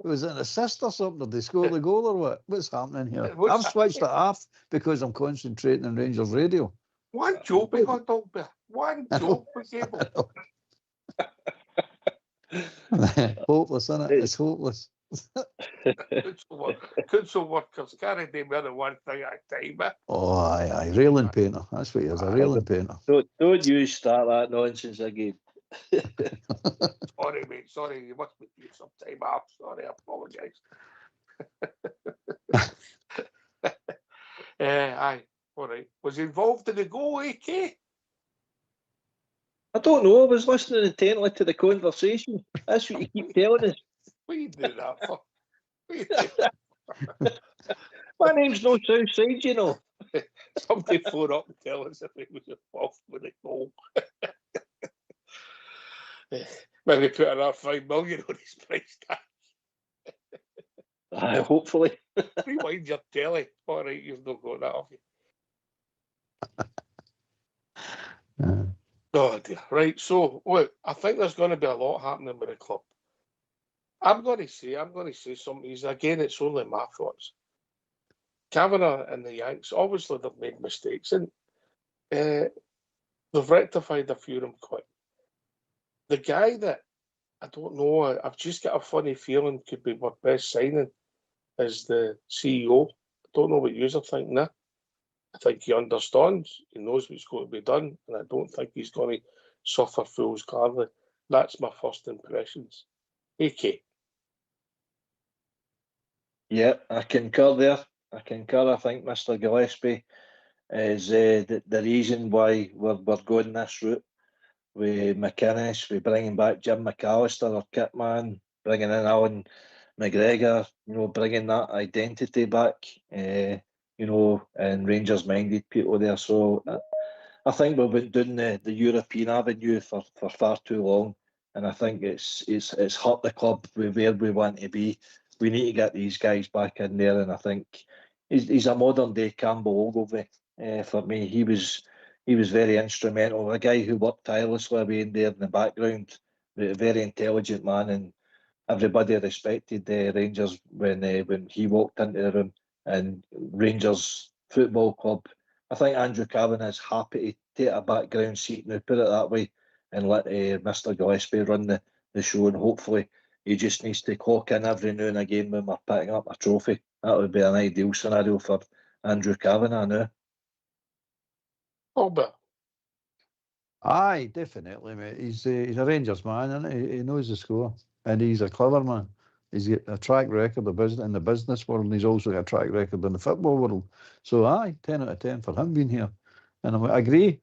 Was it an assist or something? Did they score the goal or what? What's happening here? What's I've switched it off because I'm concentrating on Rangers Radio. One job we got, Dolby. One job we gave him. Hopeless, isn't it? It's hopeless. Council workers can't do more than one thing at a time. Oh, aye. Railing painter. That's what he is, a railing painter. Don't you start that nonsense again. Sorry, mate. Sorry. You must be doing some time off. Sorry, I apologise. Aye. All right. Was he involved in the goal, AK? I don't know. I was listening intently to the conversation. That's what you keep telling us. What are you doing that for? What are you doing? My name's no Southside, you know. Somebody phone up and tell us if he was involved with the goal. Maybe put another $5 million on his price tag. Hopefully. Rewind your telly. All right, you've not got that, have you? Oh dear. Right, so look, I think there's going to be a lot happening with the club. I'm going to say something. Again, it's only my thoughts. Kavanagh and the Yanks, obviously they've made mistakes and they've rectified a few of them quick. The guy that, I don't know, I've just got a funny feeling could be my best signing is the CEO. I don't know what you are thinking there. I think he understands, he knows what's going to be done, and I don't think he's going to suffer fools gladly. That's my first impressions. AK. Yeah, I concur there. I think Mr. Gillespie is the reason why we're going this route with McInnes, with bringing back Jim McAllister, our kit man, bringing in Alan McGregor, bringing that identity back, and Rangers-minded people there. So I think we've been doing the European avenue for far too long, and I think it's hurt the club with where we want to be. We need to get these guys back in there, and I think he's a modern day Campbell Ogilvie for me. He was very instrumental, a guy who worked tirelessly away in there in the background, a very intelligent man, and everybody respected the Rangers when he walked into the room. And Rangers Football Club, I think Andrew Kavanagh is happy to take a background seat now, put it that way, and let Mr. Gillespie run the show, and hopefully he just needs to clock in every now and again when we're picking up a trophy. That would be an ideal scenario for Andrew Kavanagh now. Albert. Aye, definitely, mate. He's a Rangers man, isn't he? He knows the score, and he's a clever man. He's got a track record of in the business world, and he's also got a track record in the football world. So, aye, 10 out of 10 for him being here. And I agree.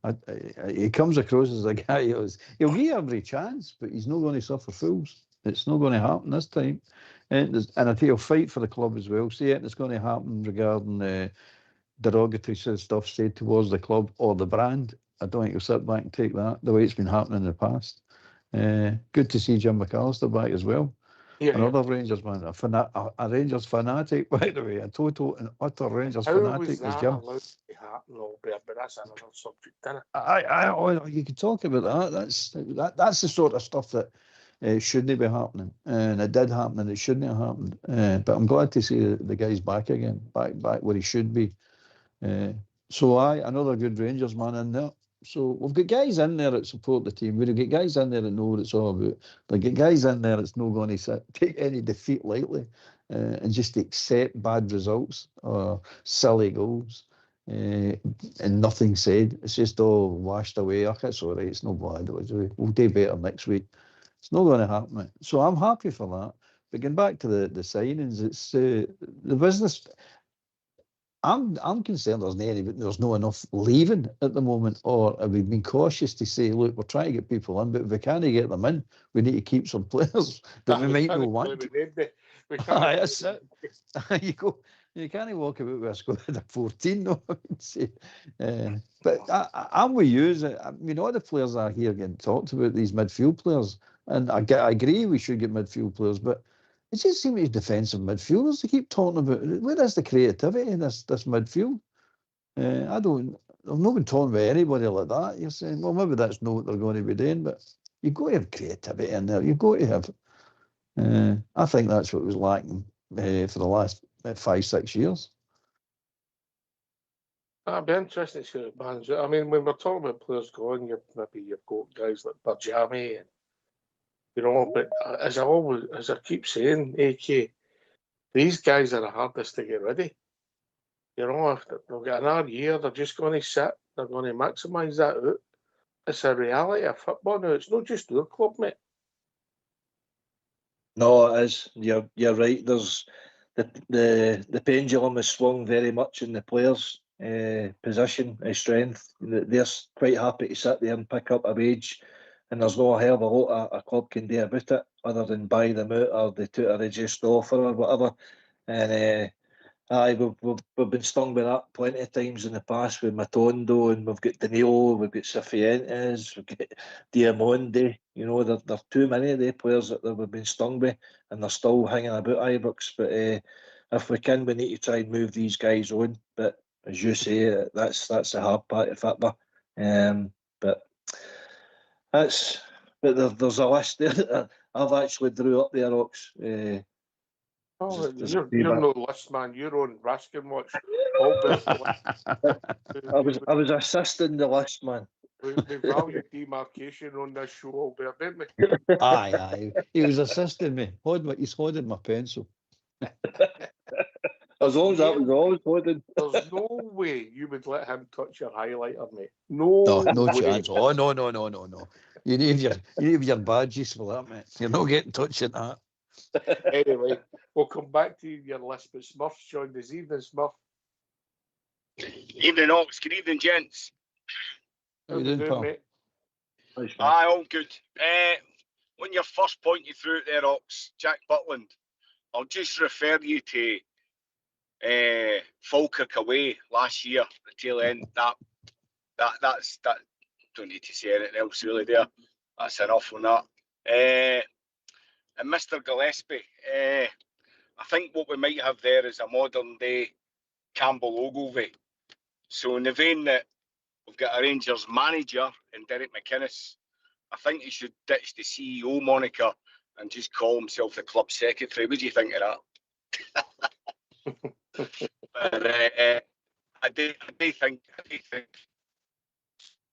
He comes across as a guy he'll give you every chance, but he's not going to suffer fools. It's not going to happen this time. And I think he'll fight for the club as well. See, it's going to happen regarding derogatory stuff said towards the club or the brand. I don't think he'll sit back and take that the way it's been happening in the past. Good to see Jim McAllister back as well. Yeah, another Rangers man, a Rangers fanatic, by the way, a total and utter Rangers fanatic is Jim. Allowed to happen, Albert, but that's another subject, isn't it? You can talk about that. That's the sort of stuff that it shouldn't be happening, and it did happen, and it shouldn't have happened. But I'm glad to see the guy's back again, back where he should be. So another good Rangers man in there. So we've got guys in there that support the team. We've got guys in there that know what it's all about. We've got guys in there that's not going to take any defeat lightly and just accept bad results or silly goals and nothing said. It's just all washed away. Oh, it's all right. It's no bad. We'll do better next week. It's not going to happen, mate. So I'm happy for that. But getting back to the signings, it's the business. I'm concerned there's not enough leaving at the moment, or have we been cautious to say, look, we're trying to get people in, but if we can't get them in, we need to keep some players that we might not want. That's it. You can't walk about with a squad of 14, no, I would say. But I'm with you. I mean, all the players are here getting talked about, these midfield players, and I agree we should get midfield players, but it just seems to be defensive midfielders to keep talking about. Where is the creativity in this midfield? I've not been talking about anybody like that. You're saying, well, maybe that's not what they're going to be doing, but you've got to have creativity in there. You've got to have. I think that's what was lacking for the last 5-6 years. That'd be interesting to see it pans out. I mean, when we're talking about players going, you've got guys like Barjami and but as I keep saying, AK, these guys are the hardest to get ready. If they've got another year, they're just going to sit. They're going to maximise that out. It's a reality of football now. It's not just your club, mate. No, it is. You're right. There's the pendulum is swung very much in the players' position, strength. They're quite happy to sit there and pick up a wage, and there's no a hell of a lot a club can do about it other than buy them out or they took a reduced offer or whatever. And we've been stung by that plenty of times in the past with Matondo, and we've got Danilo, we've got Cifuentes, we've got Diamonde. There's too many of the players that we've been stung by, and they're still hanging about Ibrox. But if we can, we need to try and move these guys on. But as you say, that's the hard part of football. But there's a list there that I've actually drew up there, Ox. You're no list man. You're on Raskin Watch. I was assisting the list man. We value demarcation on this show, Albert, didn't we? Aye. He was assisting me. He's holding my pencil. As long as that was always holding. There's no way you would let him touch your highlighter, mate. No chance. Oh, no. You need your badges for that, mate. You're not getting touching that. Anyway, we'll come back to your list, but Smurf's joined this evening, Smurf. Evening, Ox. Good evening, gents. How you doing, mate? Aye, all good. On your first point you threw out there, Ox, Jack Butland, I'll just refer you to Falkirk away last year, the tail end. That's don't need to say anything else really there. That's enough on that. And Mr. Gillespie, I think what we might have there is a modern day Campbell Ogilvie. So in the vein that we've got a Rangers manager in Derek McInnes, I think he should ditch the CEO moniker and just call himself the club secretary. What do you think of that? But, I do think.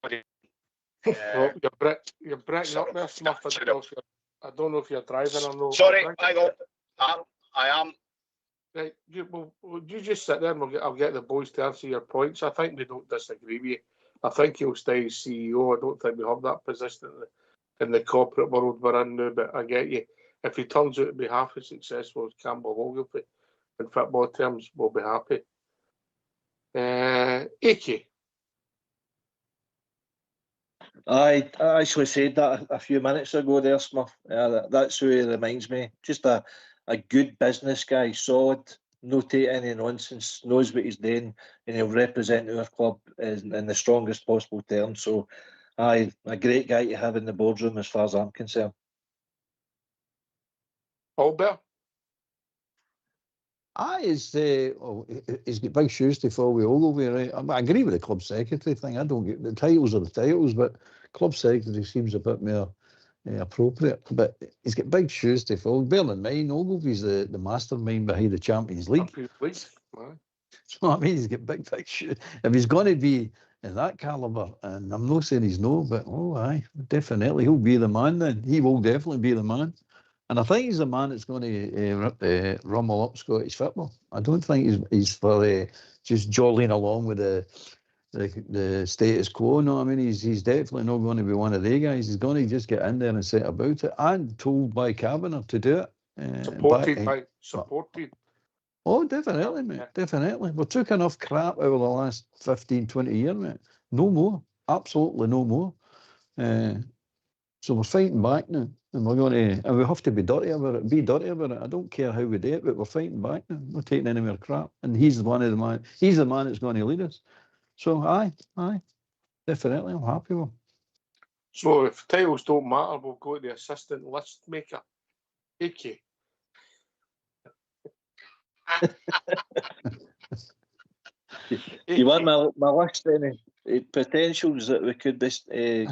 Well, you're breaking up there, Smurf. I don't know if you're driving or not. Sorry, hang on. I am. Right, you just sit there and I'll get the boys to answer your points. I think we don't disagree with you. I think he'll stay as CEO. I don't think we have that position in the corporate world we're in now, but I get you. If he turns out to be half as successful as Campbell Ogilvie in football terms, we'll be happy. Aki. I actually said that a few minutes ago there, Smurf. That's who he reminds me. Just a good business guy, solid, no take any nonsense, knows what he's doing, and he'll represent our club in the strongest possible terms. So, a great guy to have in the boardroom as far as I'm concerned. Albert? He's got big shoes to fill with Ogilvie, right? I agree with the club secretary thing. I don't get the titles are the titles, but club secretary seems a bit more appropriate. But he's got big shoes to fill. Bear in mind, Ogilvy's the mastermind behind the Champions League. So I mean, he's got big shoes. If he's going to be in that calibre, and I'm not saying he's no, but aye, definitely he'll be the man. Then he will definitely be the man. And I think he's the man that's going to rumble up Scottish football. I don't think he's for just jollying along with the status quo. No, I mean, he's definitely not going to be one of the guys. He's going to just get in there and set about it, and told by Kavanagh to do it. Supported. Oh, definitely, mate. Definitely. We took enough crap over the last 15, 20 years, mate. No more. Absolutely no more. So we're fighting back now. And we're going to, and we have to be dirty about it. Be dirty about it. I don't care how we do it, but we're fighting back now. We're taking any more crap. And he's the man that's going to lead us. So aye. Definitely, I'm happy with him. So if titles don't matter, we'll go to the assistant list maker. AK. You want my list, any potentials that we could be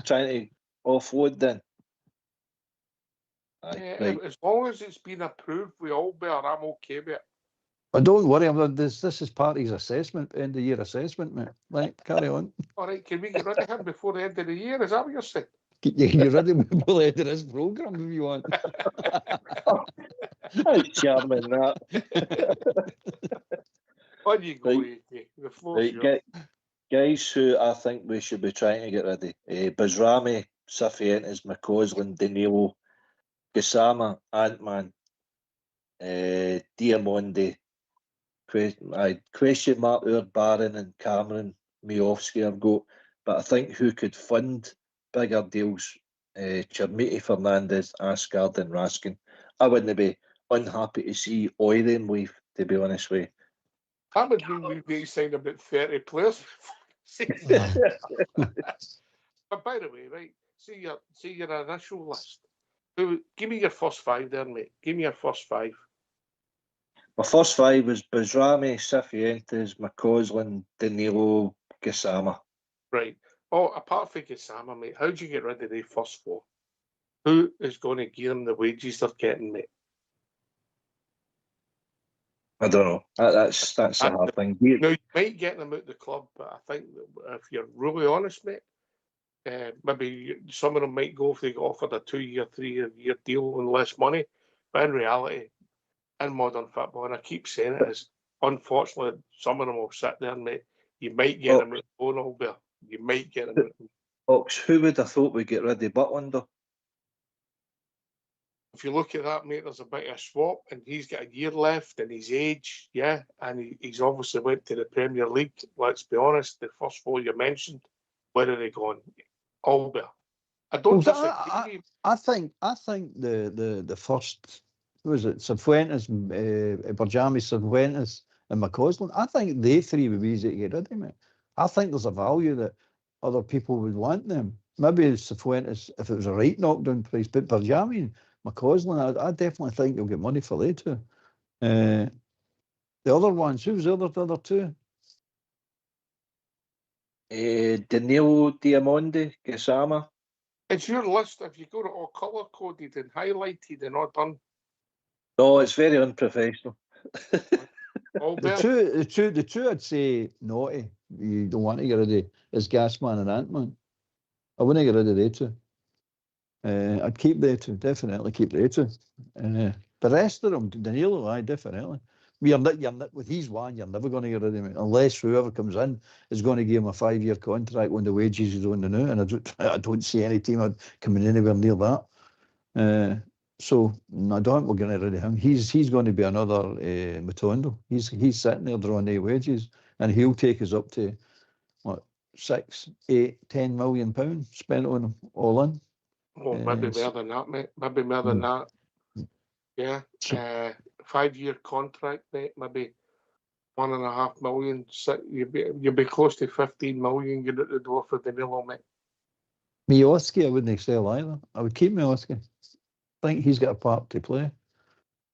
trying to offload then? Right. As long as it's been approved, we all better. I'm okay with it. But don't worry, this is part of his assessment, end of year assessment, mate. Right, carry on. All right, can we get rid of him before the end of the year? Is that what you're saying? You're ready before the end of this programme if you want. That's charming, that. On you go, AK. The floor's yours. Guys who I think we should be trying to get rid of. Bazrami, Cifuentes, McCausland, Danilo, Gassama, Ant-Man, Diamondi, question mark Barron and Cameron, Miofsky I've got, but I think who could fund bigger deals, Chermiti, Fernandez, Asgard and Raskin. I wouldn't be unhappy to see all of them leave, to be honest with you. That would mean we'd be signed about 30 players. But by the way, right, see your initial list. Give me your first five there, mate. Give me your first five. My first five was Bazrami, Cifuentes, McCausland, Danilo, Gassama. Right. Oh, apart from Gassama, mate, how'd you get rid of the first four? Who is going to give them the wages they're getting, mate? I don't know. That's a hard thing. Now, you might get them out the club, but I think that if you're really honest, mate, maybe some of them might go if they got offered a 2-year, 3-year deal and less money. But in reality, in modern football, and I keep saying it, is unfortunately some of them will sit there, mate. You might get them out the loan, Albert. You might get them out. Ox, who would have thought we'd get rid of Butlander? If you look at that, mate, there's a bit of a swap, and he's got a year left, and his age, and he's obviously went to the Premier League. Let's be honest, the first four you mentioned, where are they going? Albert. I don't disagree. I think the first, who was it? Cifuentes, Bazrami, Cifuentes, and McCausland. I think they three would be easy to get rid of, mate. I think there's a value that other people would want them. Maybe Cifuentes, if it was a right knockdown price, but Bazrami and McCausland, I definitely think you'll get money for they two. The other ones, who's the other two? Danilo, Diamondi, Gassama. It's your list. If you got it all colour coded and highlighted and all done. No, it's very unprofessional. The two I'd say naughty. You don't want to get rid of is Gasman and Ant-Man. I wouldn't get rid of they two. I'd keep they two, definitely keep they two. The rest of them, Danilo, I definitely. You're not with his one, you're never going to get rid of him unless whoever comes in is going to give him a 5-year contract when the wages is on the new, and I don't see any team coming anywhere near that. So I don't think we're going to get rid of him. He's going to be another Matondo. He's sitting there drawing their wages, and he'll take us up to what, 6, 8, 10 million pounds spent on him all in. Oh, maybe more than that, mate. Maybe more than that. Yeah. 5-year contract, mate. Maybe 1.5 million. You'd be close to 15 million. Get out the door for Danilo, mate. Miofsky, I wouldn't sell either. I would keep Miofsky. I think he's got a part to play.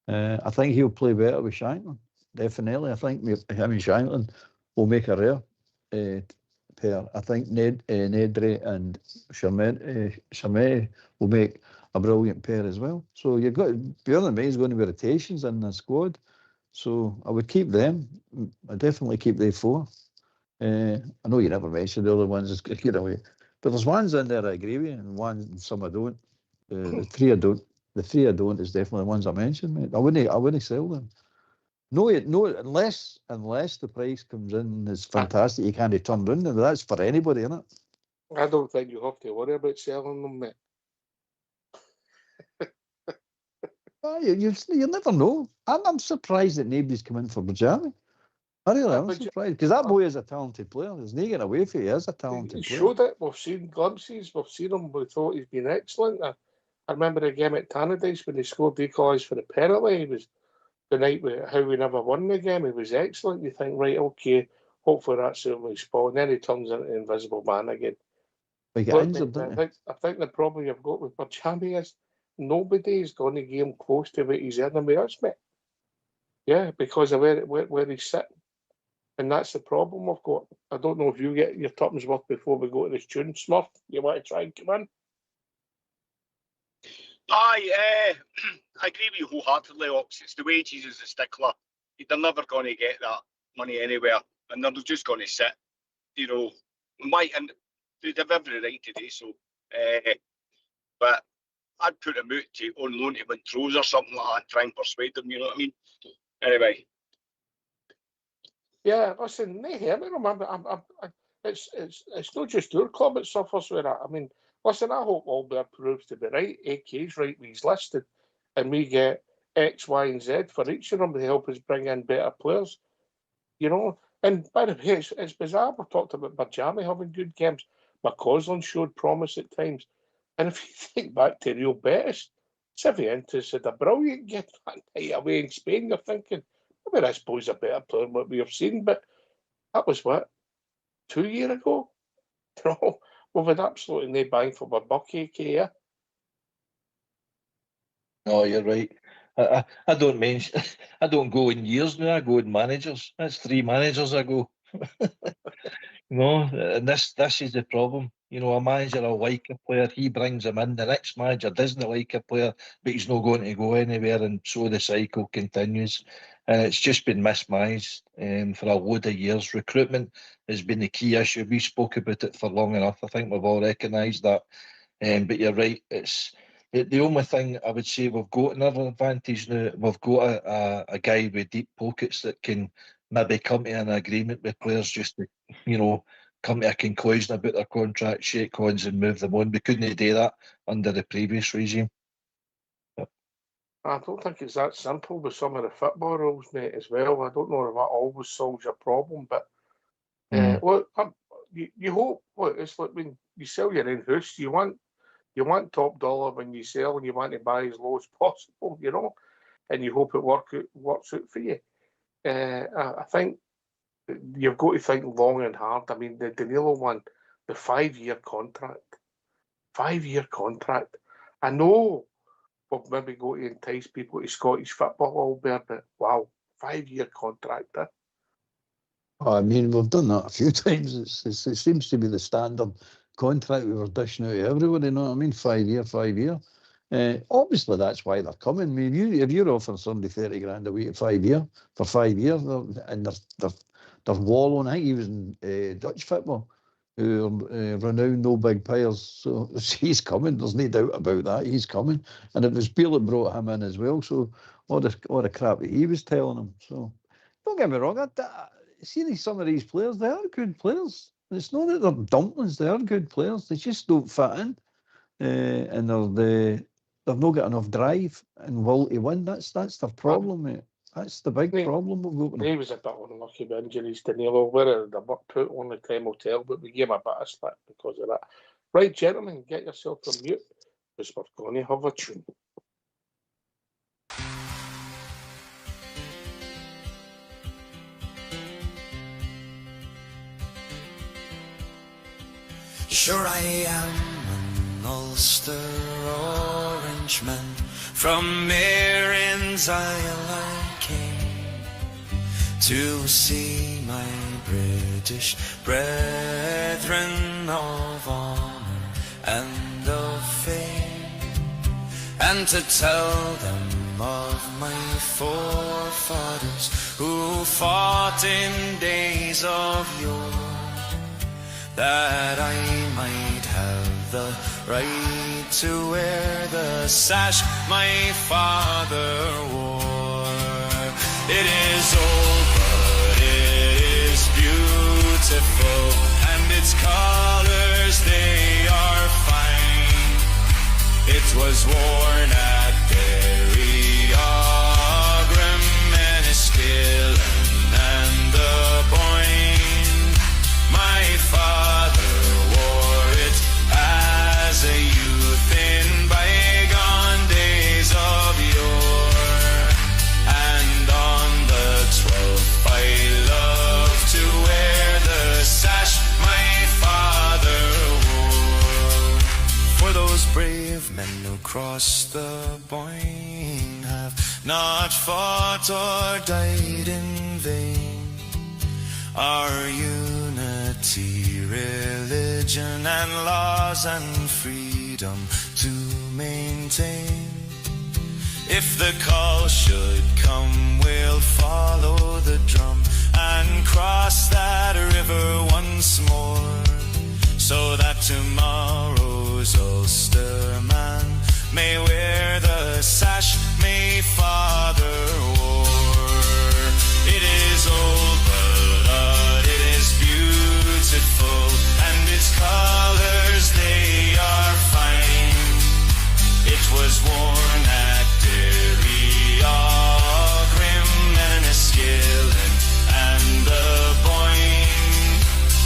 I think he'll play better with Shankland. Definitely. I think him and Shankland will make a rare pair. I think Nedry and Chermiti will make a brilliant pair as well. So you've got Bjorn May's going to be rotations in the squad. So I would keep them. I definitely keep they 4. I know you never mentioned the other ones, but there's ones in there I agree with, and some I don't. The 3 I don't. The 3 I don't is definitely the ones I mentioned, mate. I wouldn't sell them. No, unless the price comes in and it's fantastic, you can't turn around, and that's for anybody, isn't it? I don't think you have to worry about selling them, mate. You never know. I'm surprised that nobody's come in for Bajami. I really am surprised, because that boy is a talented player. There's no getting away from it. He is a talented player. Showed it. We've seen glimpses. We've seen him. We thought he's been excellent. I remember the game at Tannadice when he scored the equaliser for the penalty. He was the night how we never won the game. He was excellent. You think, right, okay, hopefully that's certainly spot. And then he turns into the invisible man again. He got injured, didn't he? I think the problem you've got with Bajami is nobody's going to get him close to what he's earning with us, mate. Yeah, because of where he's sitting. And that's the problem we've got. I don't know if you get your tuppence worth before we go to this tune, Smurf. You want to try and come in? I agree with you wholeheartedly, Ox. It's the wages is the stickler. They're never going to get that money anywhere, and they're just going to sit. And they'd have every right to do so. But I'd put them out on loan to Montrose or something like that, try and persuade them. You know what I mean? Anyway. Yeah, listen, they hear me. Remember, it's not just your club that suffers with that. I mean, listen, I hope Albert proves to be right. AK's right, he's listed, and we get X, Y, and Z for each of them to help us bring in better players. And by the way, it's bizarre. We've talked about Bajami having good games. McCausland showed promise at times. And if you think back to Real Betis, Cifuentes had a brilliant game that night away in Spain. You're thinking, maybe this boy's a better player than what we have seen, but that was 2 years ago? We've had absolutely no bang for my buck, AK. No, you're right. I don't mention. I don't go in years now. I go in managers. That's 3 managers I go. And this is the problem. A manager will like a player, he brings him in. The next manager doesn't like a player, but he's not going to go anywhere, and so the cycle continues. And it's just been mismanaged for a load of years. Recruitment has been the key issue. We spoke about it for long enough. I think we've all recognised that. But you're right. It's the only thing I would say we've got another advantage now. We've got a guy with deep pockets that can maybe come to an agreement with players just to, come to a conclusion about their contract, shake hands and move them on. We couldn't do that under the previous regime. I don't think it's that simple with some of the football rules, mate, as well. I don't know if that always solves your problem, but you hope. It's like when you sell your own house, you want top dollar when you sell, and you want to buy as low as possible, and you hope it works out for you. I think you've got to think long and hard. I mean, the Danilo one, the 5-year contract. 5-year contract. I know we've maybe got to entice people to Scottish football, Albert, but wow, 5-year contract. I mean, we've done that a few times. It seems to be the standard contract we were dishing out to everybody. 5 year. Obviously, that's why they're coming. I mean, if you're offering somebody 30 grand a week for 5 years, and they're wallowing. I think he was in Dutch football, who are renowned, no big players. So he's coming. There's no doubt about that. He's coming, and it was Beale that brought him in as well. So all the crap that he was telling him. So don't get me wrong. See some of these players, they are good players. It's not that they're dumplings. They are good players. They just don't fit in, and they've not got enough drive and will to win. That's their problem, mate. That's the big problem we've got. He was a bit unlucky with injuries, Danilo. Whether the work put only time will tell, but we gave him a bit of slack because of that. Right, gentlemen, get yourself on mute because we're going to have a tune. Sure, I am an Ulster Orangeman. From Marin's Isle I came to see my British brethren of honour and of fame. and to tell them of my forefathers who fought in days of yore, that I might have the right to wear the sash my father wore. It is old, but it is beautiful, and its colors, they are fine. It was worn at Derry, Aughrim, Enniskillen, and the Boyne. My father wore it as a youth in bygone days of yore, and on the 12th I love to wear the sash my father wore. For those brave men who crossed the Boyne have not fought or died in vain. Our unity, religion and laws and freedom to maintain. If the call should come, we'll follow the drum and cross that river once more, so that tomorrow's Ulster man may wear the sash my father wore. It is old, but it is beautiful, and its colors, they are fine. It was worn at Derry, Aughrim, Enniskillen, and the Boyne.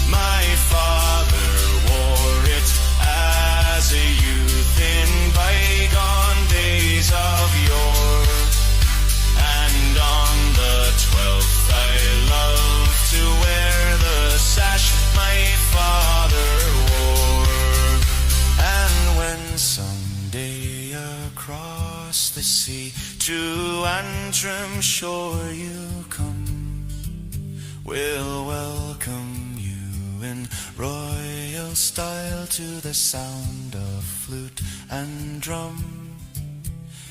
My father wore it as a youth in bygone days of yore, and on the 12th I love to wear the sash my father wore. And when someday across the sea to Antrim shore you come, we'll welcome you in royal style to the sound of flute and drum.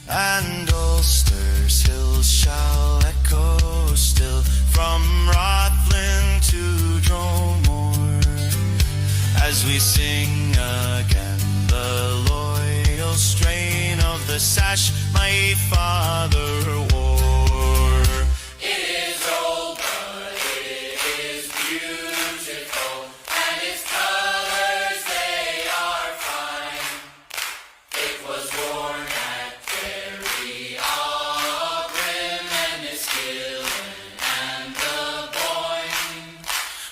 And Ulster's hills shall echo still from Rothlin to Dromore, as we sing again the loyal strain of the sash my father wore. It is old, but it is beautiful, and its colors, they are fine. It was worn at Derry, Aughrim, Enniskillen, and the Boyne.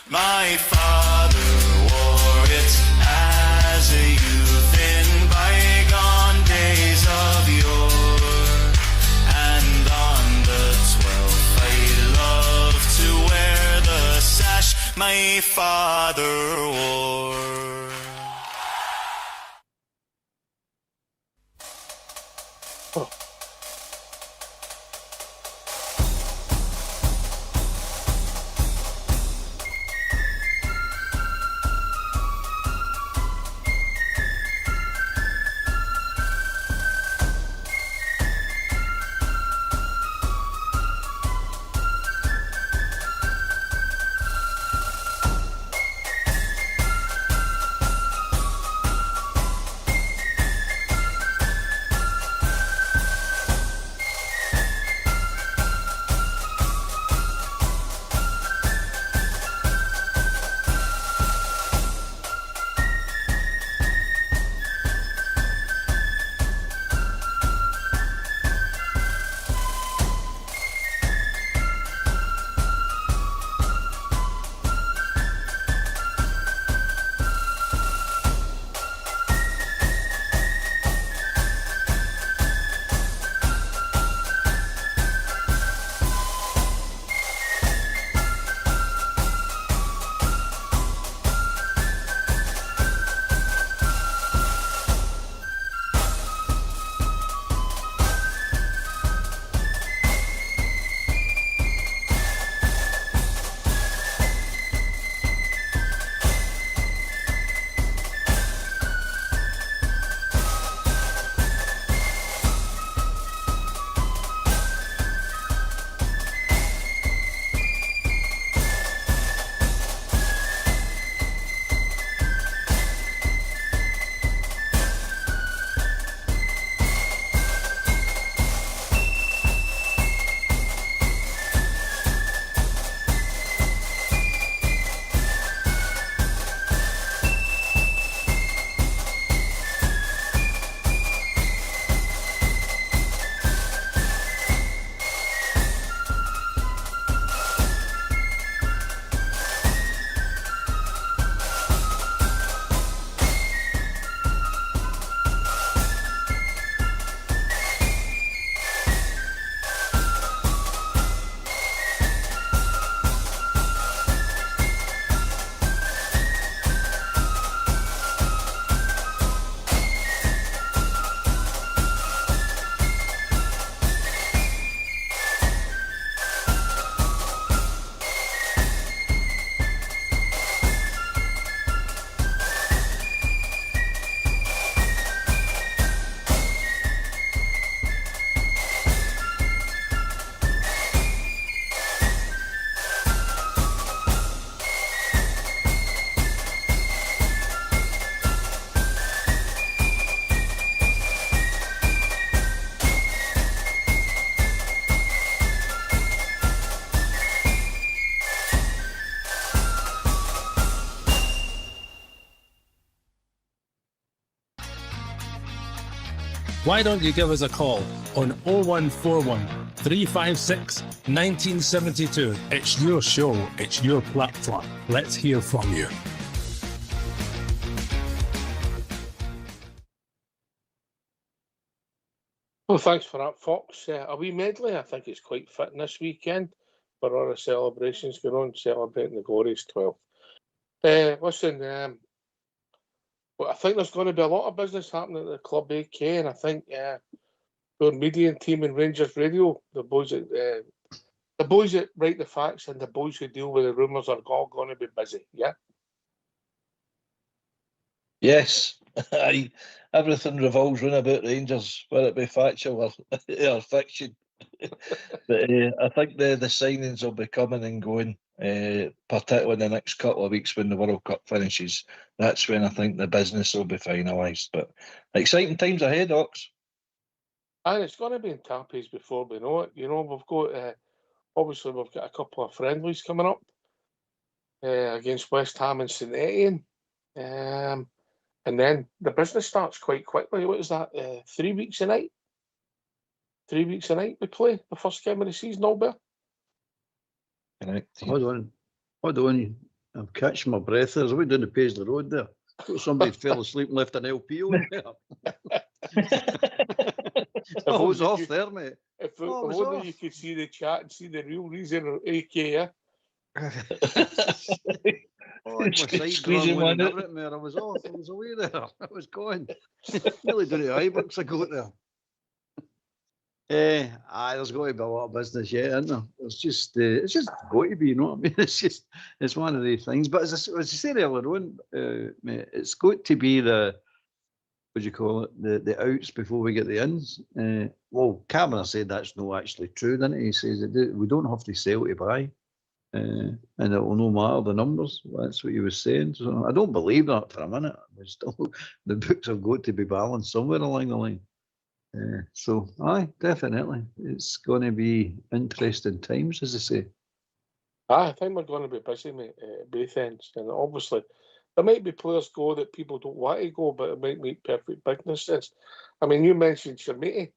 My father wore it as a youth in bygone days of yore, and on the 12th I love to wear the sash my father wore. Why don't you give us a call on 0141 356 1972? It's your show, it's your platform. Let's hear from you. Well, thanks for that, Fox. A wee medley, I think it's quite fitting this weekend for all the celebrations going on, celebrating the glorious 12th. Listen, well, I think there's going to be a lot of business happening at the Club AK, and I think our media team and Rangers Radio, the boys that write the facts and the boys who deal with the rumours are all going to be busy, yeah? Yes, aye. Everything revolves round about Rangers, whether it be factual or fiction. But I think the signings will be coming and going, particularly in the next couple of weeks when the World Cup finishes. That's when I think the business will be finalised. But exciting times ahead, Ox. And it's going to be in tappies before we know it. You know, we've got, obviously, we've got a couple of friendlies coming up against West Ham and St Etienne. And then the business starts quite quickly. What is that? 3 weeks a night? 3 weeks a night we play the first game of the season, Albert. Hold on. I'm catching my breath there. Are we doing the Paisley Road there? Somebody fell asleep and left an LP on there. I was off there, mate. If only you could see the chat and see the real reason of AK, yeah? Oh, my side Squeezing one out. I was off. I was away there. I was going. Nearly done it Ibrox. I got there. There's going to be a lot of business yet, isn't there? It's just got to be, you know what I mean? It's one of these things. But as I said earlier on, mate, it's got to be the outs before we get the ins. Well, Cameron said that's not actually true, didn't he? He says that we don't have to sell to buy. And it will no matter the numbers. That's what he was saying. So I don't believe that for a minute. The books have got to be balanced somewhere along the line. So, aye, definitely. It's going to be interesting times, as I say. I think we're going to be busy, mate, at both ends. And obviously, there might be players go that people don't want to go, but it might make perfect business sense. I mean, you mentioned Shermati.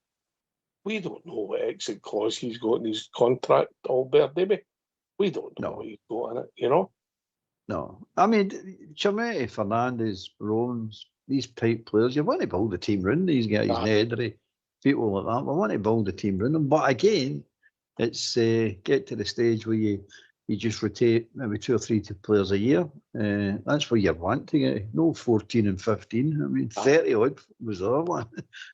We don't know what exit clause he's got in his contract, Albert, do we? We don't know what he's got in it, you know? No. I mean, Shermati, Fernandes, Rones, these type players, you want to build a team round these guys, Nedry, people like that. We want to build a team round them. But again, it's get to the stage where you just rotate maybe 2 or 3 players a year. That's where you want to get. No 14 and 15. I mean, 30 odd was the other one.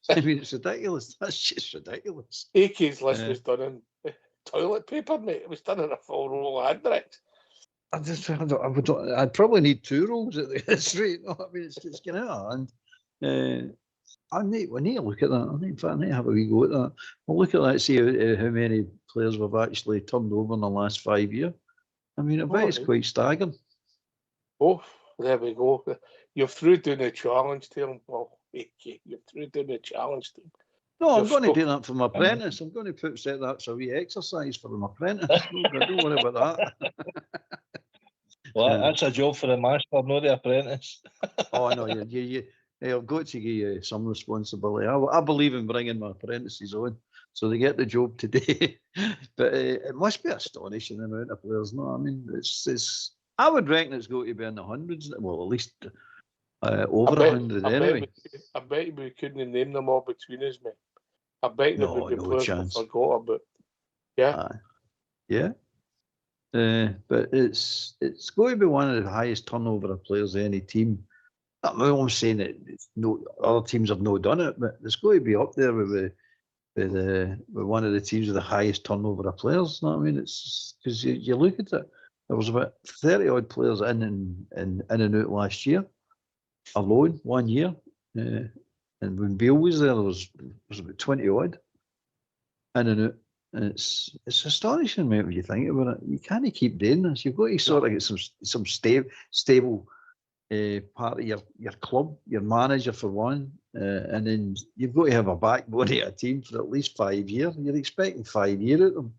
I mean, it's ridiculous. That's just ridiculous. AK's list was done in toilet paper, mate. It was done in a full roll of handbricks. I'd probably need 2 rolls at this rate. No, I mean, it's getting out of hand. We need to look at that. I need to have a wee go at that. We'll look at that, see how many players we've actually turned over in the last 5 years. I mean, I bet it's quite staggering. Oh, there we go. You're through doing the challenge to him. Well, AK, you're through doing the challenge to him. No, I'm going to do that for my apprentice. I'm going to set that a wee exercise for my apprentice. Don't worry about that. Well, that's a job for the master, not the apprentice. Oh, no, I've got to give you some responsibility. I believe in bringing my apprentices on, so they get the job today. But it must be astonishing the amount of players. No, I mean, it's. I would reckon it's going to be in the hundreds. Well, at least over 100 anyway. I bet we couldn't name them all between us, mate. I bet there would be players we forgot about. Yeah. Yeah. But it's going to be one of the highest turnover of players in any team. I'm saying that other teams have not done it, but it's going to be up there with one of the teams with the highest turnover of players. You know what I mean? It's because you look at it. There was about 30 odd players in and out last year alone, 1 year. And when Beale was there was about 20 odd in and out. And it's astonishing, mate, when you think about it. You can't keep doing this. You've got to sort of get some stable part of your club, your manager for one, and then you've got to have a backbone of a team for at least 5 years. You're expecting 5 years out of them,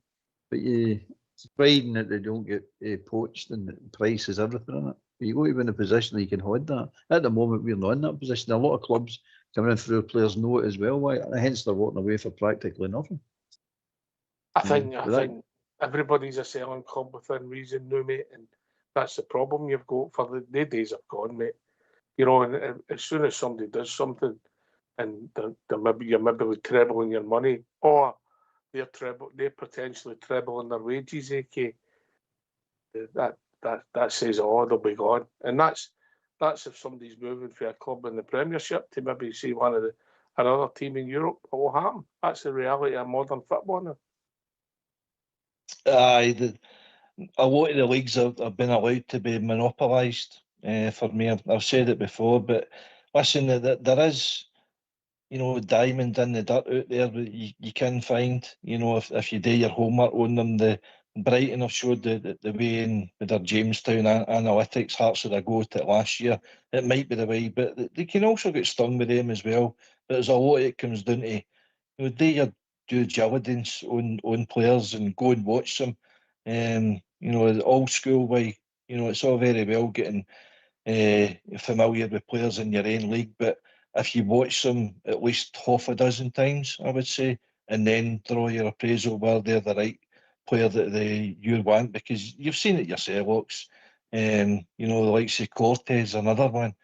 but it's providing that they don't get poached and the price is everything in it. But you've got to be in a position that you can hold that. At the moment, we're not in that position. A lot of clubs coming through players know it as well. Why? Hence they're walking away for practically nothing. I think everybody's a selling club within reason now, mate, and that's the problem you've got. For the days are gone, mate. You know, and as soon as somebody does something, and you're maybe trebling your money, or they're potentially trebling their wages, AK. That says, oh, they'll be gone, and that's if somebody's moving for a club in the Premiership to maybe see another team in Europe. What will happen? That's the reality of modern football now. Aye, a lot of the leagues have been allowed to be monopolised. For me, I've said it before, but listen, there is, you know, diamond in the dirt out there that you can find. You know, if you do your homework on them. The Brighton have showed the way in with their Jamestown analytics. Hearts would have go to it last year. It might be the way, but they can also get stung with them as well. But there's a lot it comes down to, you know, do your due diligence on players and go and watch them. You know, the old school way, you know, it's all very well getting familiar with players in your own league, but if you watch them at least half a dozen times, I would say, and then draw your appraisal where they're the right player that you want, because you've seen it yourself, Ox. You know, the likes of Cortez, another one.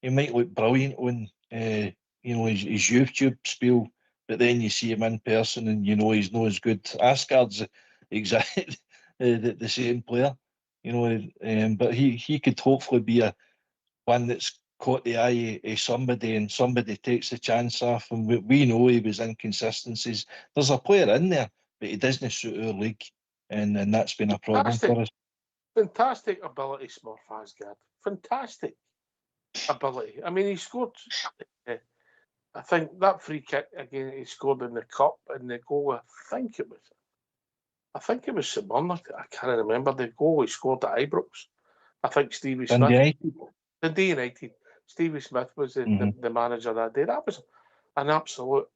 He might look brilliant on you know, his YouTube spiel, but then you see him in person and you know he's not as good. Asgard's exactly the same player, you know, but he could hopefully be one that's caught the eye of somebody and somebody takes the chance off him. We know he was inconsistencies. There's a player in there, but he doesn't suit our league, and that's been a problem for us. Fantastic ability, Smurf Asgard. Fantastic ability. I mean, he scored. I think that free kick again he scored in the cup and the goal. I think it was St Mirren. I can't remember the goal he scored at Ibrox. I think Stevie Smith. Dundee United. Stevie Smith was the manager that day. That was an absolute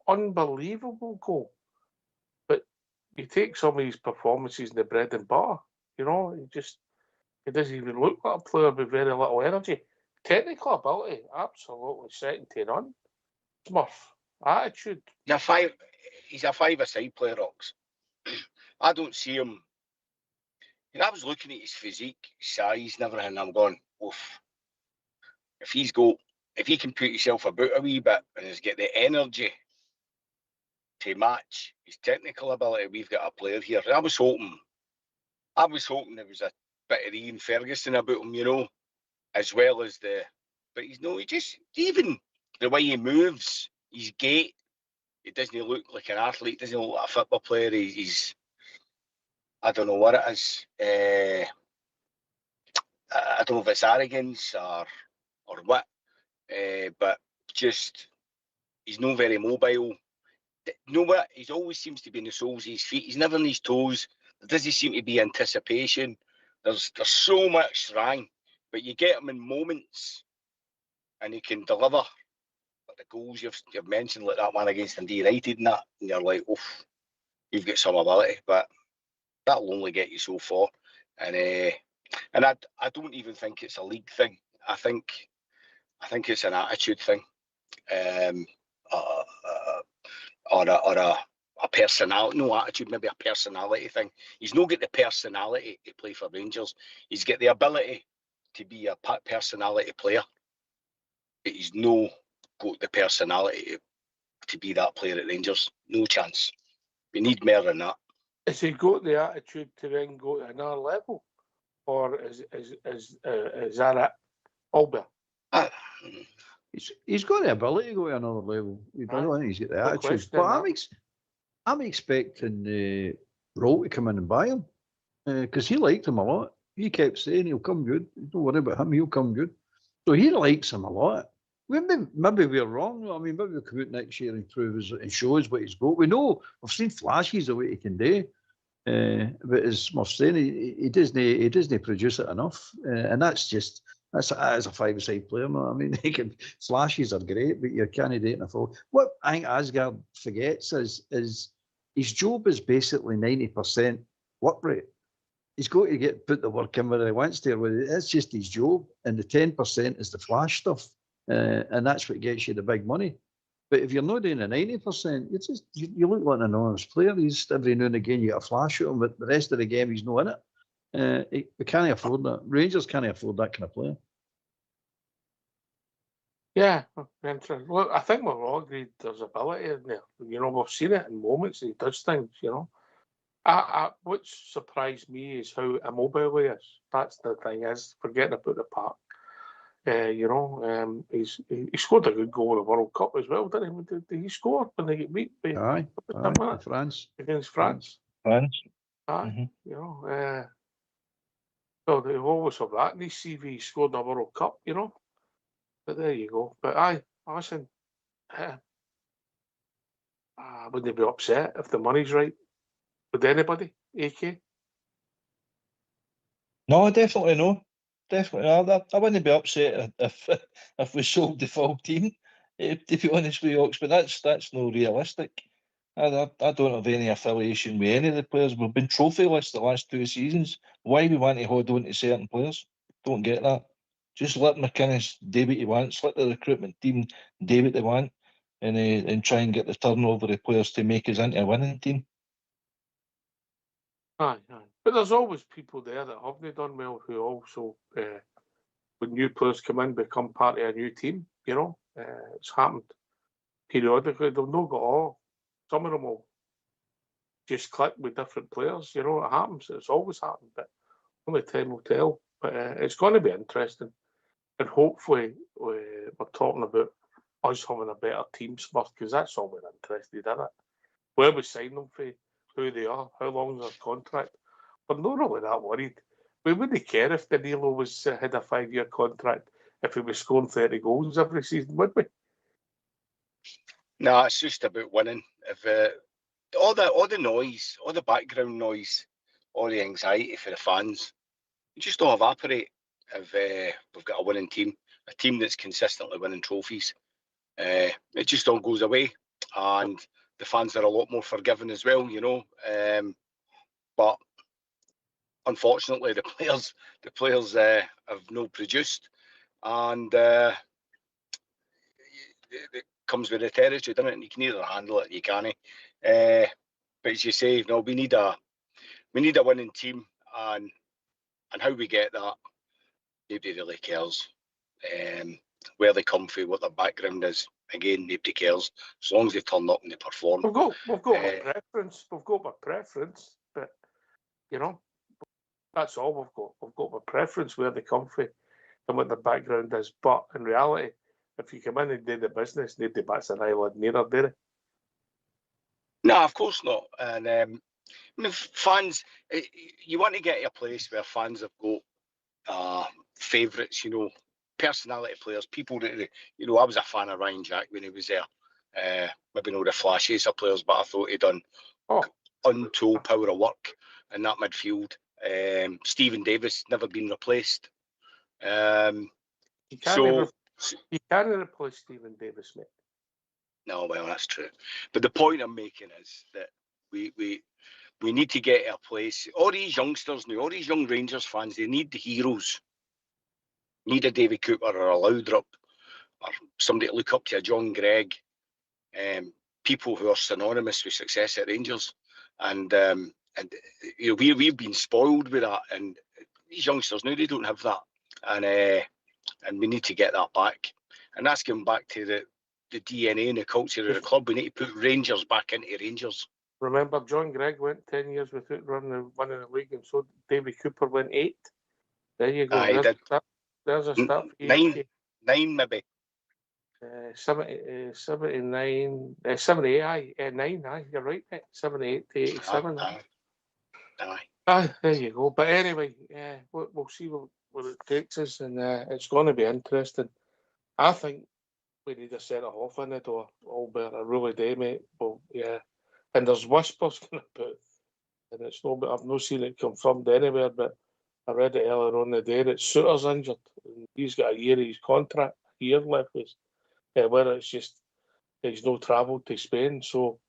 unbelievable goal. But you take some of his performances in the bread and butter, you know, he doesn't even look like a player with very little energy. Technical ability, absolutely second to none. Smurf, attitude. He's a five-a-side player, Ox. I don't see him. You know, I was looking at his physique, size, and everything, and I'm going, oof. If he can put himself about a wee bit and has got the energy to match his technical ability, we've got a player here. I was hoping there was a bit of Ian Ferguson about him, you know, as well as but he's no, even the way he moves, his gait, he doesn't look like an athlete, doesn't look like a football player. He's I don't know what it is. I don't know if it's arrogance or what, but just he's not very mobile. You know what? He always seems to be in the soles of his feet. He's never on his toes. There doesn't seem to be anticipation. There's so much wrong, but you get him in moments, and he can deliver. But the goals you've mentioned, like that one against Dundee United, and you're like, oof, you've got some ability, but that'll only get you so far. And I don't even think it's a league thing. I think it's an attitude thing, or a personality. No attitude, maybe a personality thing. He's not got the personality to play for Rangers. He's got the ability to be a personality player, but he's no got the personality to be that player at Rangers. No chance. We need more than that. Has he got the attitude to then go to another level, or is that it? Albert? He's got the ability to go to another level. I don't think he's got the attitude. But I'm expecting Roll to come in and buy him because he liked him a lot. He kept saying he'll come good. Don't worry about him, he'll come good. So he likes him a lot. Maybe we're wrong. I mean, maybe we'll come out next year and prove and show us what he's got. We know we've seen flashes of what he can do, but as Smurf's saying, he doesn't produce it enough, and that's a 5-a-side player. I mean, flashes are great, but you're can't do it in a full. What I think Asgard forgets is his job is basically 90% work rate. He's got to put the work in where he wants to. That's just his job, and the 10% is the flash stuff. and that's what gets you the big money. But if you're not doing a 90%, you look like an honest player. He's every now and again you get a flash at him, but the rest of the game he's not in it. We can't afford that. Rangers can't afford that kind of player. Yeah, interesting. Well, I think we're all agreed there's ability in there. You know, we've seen it in moments he does things, you know. What surprised me is how immobile he is. That's the thing, is forgetting about the park. You know, he scored a good goal in the World Cup as well, didn't he? Did he score when they get beat Aye, France. Against France. France. Aye, you know. Well, they always have that in his CV. He scored in the World Cup, you know. But there you go. But aye, listen, I wouldn't be upset if the money's right. Would anybody, AK? No, definitely no. Definitely no. I wouldn't be upset if we sold the full team, to be honest with you, Ox, but that's no realistic. I don't have any affiliation with any of the players. We've been trophyless the last 2 seasons. Why we want to hold on to certain players? Don't get that. Just let McInnes do what he wants. Let the recruitment team do what they want, and try and get the turnover of players to make us into a winning team. Aye. But there's always people there that haven't done well who also, when new players come in, become part of a new team. You know, it's happened periodically. They've not got all. Some of them will just click with different players. You know, it happens. It's always happened, but only time will tell. But it's going to be interesting, and hopefully we're talking about us having a better team, Smurf, because that's all we're interested in, it. Where we sign them for, who they are, how long is their contract. We're not really that worried. We wouldn't care if Danilo had a 5-year contract if he was scoring 30 goals every season, would we? No, it's just about winning. If all the noise, all the background noise, all the anxiety for the fans, you just don't evaporate if we've got a winning team, a team that's consistently winning trophies. It just all goes away, and the fans are a lot more forgiving as well, you know. But unfortunately, the players have not produced, and it comes with the territory, doesn't it? And you can either handle it, or you can't. But as you say, no, we need a winning team, and how we get that, nobody really cares. Where they come from, what their background is, again, nobody cares. As long as they turn up and they perform. We've got a preference. We've got a preference, but you know, that's all we've got. We've got a preference where they come from and what their background is. But in reality, if you come in and do the business, nobody bats an eyelid neither, do they? No, of course not. And I mean, fans, you want to get to a place where fans have got favourites, you know, personality players, people that, you know, I was a fan of Ryan Jack when he was there. Maybe not the flashiest of players, but I thought he'd done untold power of work in that midfield. Stephen Davis never been replaced. You can't replace Stephen Davis, mate. No, well, that's true. But the point I'm making is that we need to get to a place. All these youngsters now, all these young Rangers fans, they need the heroes. Need a Davy Cooper or a Laudrup or somebody to look up to, a John Gregg. People who are synonymous with success at Rangers, and you know, we've been spoiled with that, and these youngsters now, they don't have that, and we need to get that back, and that's going back to the DNA and the culture of the club. We need to put Rangers back into Rangers. Remember, John Gregg went 10 years without winning the league, and so Davy Cooper went 8. There you go. There's a start. 9 maybe. 79, 78, aye, 9, aye, you're right, mate. 78 to 87. Aye, there you go. But anyway, we'll see where it takes us, and it's going to be interesting. I think we need a centre half in the door, Albert. I really do, mate. Well, yeah. And there's whispers going about, and it's not, but I've not seen it confirmed anywhere, but I read it earlier on the day that Souttar's injured. And he's got a year of his contract, a year left, where it's just he's no travelled to Spain. So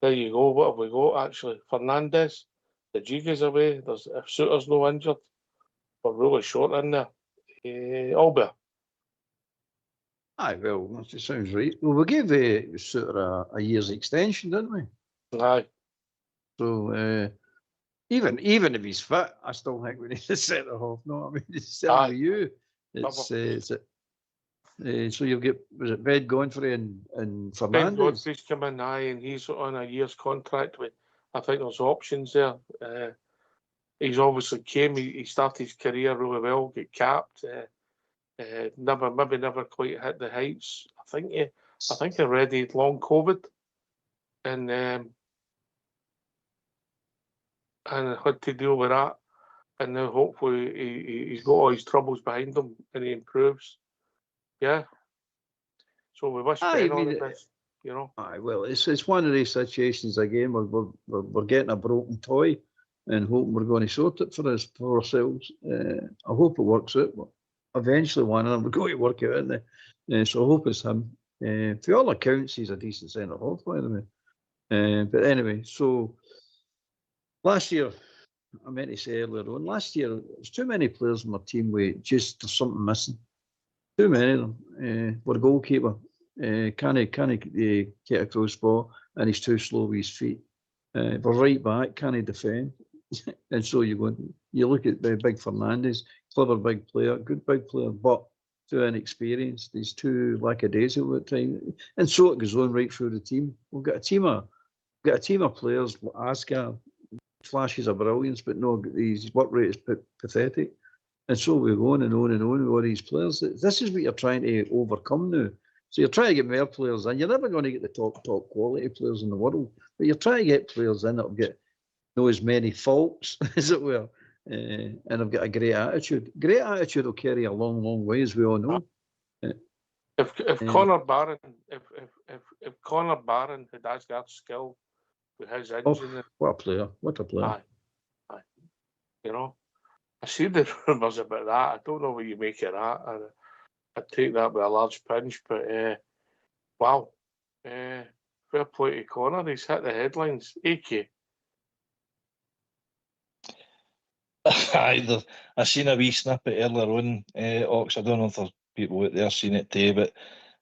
there you go. What have we got actually? Fernandez, the Giga's away. If Souttar's no injured, we're really short in there. Albert. Aye, well, that sounds right. Well, we gave sort of a year's extension, didn't we? Aye. So even if he's fit, I still think we need to set it off. No, I mean, it's still Aye. with you. So you'll get, was it Ben Godfrey and Ben Fernandez? Godfrey's come in, aye, and he's on a year's contract with, I think there's options there. He's obviously he started his career really well, get capped, never quite hit the heights. I think he already had long COVID, and had to deal with that. And now hopefully he's got all his troubles behind him and he improves. Yeah. So we wish Ben all the best, you know. Aye, well, it's one of these situations again where we're getting a broken toy and hoping we're going to sort it for ourselves. I hope it works out. But eventually one of them we're going to work out, isn't they? So I hope it's him. For all accounts, he's a decent centre half, by the way. But anyway, so last year, I meant to say earlier on, last year there's too many players in my team with just there's something missing. Too many of them. We're a goalkeeper. Can't get a cross ball, and he's too slow with his feet. We're right back, can't defend. And so you look at Big Fernandez, clever big player, good big player, but too inexperienced. He's too lackadaisical at times. And so it goes on right through the team. We've got a team of players, Asgard, flashes of brilliance, but no, his work rate is pathetic. And so we go on and on and on with all these players. This is what you're trying to overcome now. So you're trying to get more players in. You're never going to get the top quality players in the world, but you're trying to get players in that'll get as many faults, as it were, and have got a great attitude. Great attitude will carry a long, long way, as we all know. If Connor Barron had Asgard's skill with his engine, what a player! What a player! Aye. You know, I see the rumours about that. I don't know what you make of that. I'd take that with a large pinch, but wow, fair play to Connor. He's hit the headlines. AK. Aye, I seen a wee snippet earlier on, Ox. I don't know if there's people out there seen it too, but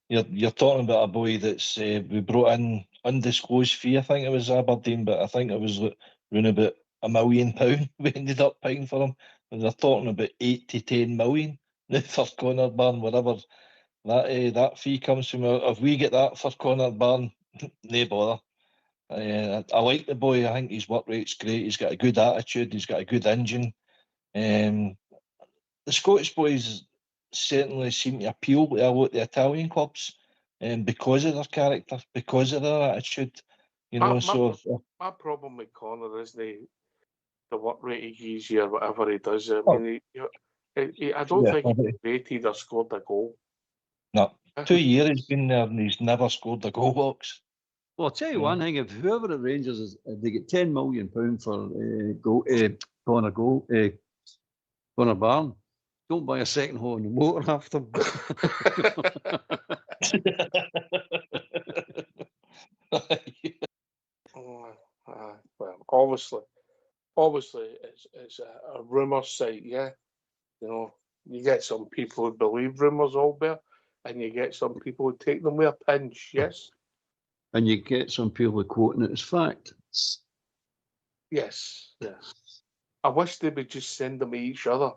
you're talking about a boy that's we brought in undisclosed fee. I think it was Aberdeen, but I think it was around about £1 million we ended up paying for him. And they're talking about 8 to 10 million now for Connor Barn, wherever that fee comes from. If we get that for Connor Barn, no bother. I like the boy. I think his work rate's great. He's got a good attitude. He's got a good engine. The Scottish boys certainly seem to appeal to a lot of the Italian clubs, because of their character, because of their attitude. You know, my problem with Connor is the work rate he gives you or whatever he does. I mean, I don't think he's rated or scored a goal. No, 2 years he's been there and he's never scored a goal, Box. Well, I'll tell you one thing: if whoever at Rangers is, they get £10 million for Connor Barn, don't buy a second hand motor after him. Well, obviously, it's a rumour site, yeah. You know, you get some people who believe rumours, Albert, and you get some people who take them with a pinch, yes. And you get some people quoting it as fact. Yes. I wish they would just send them to each other.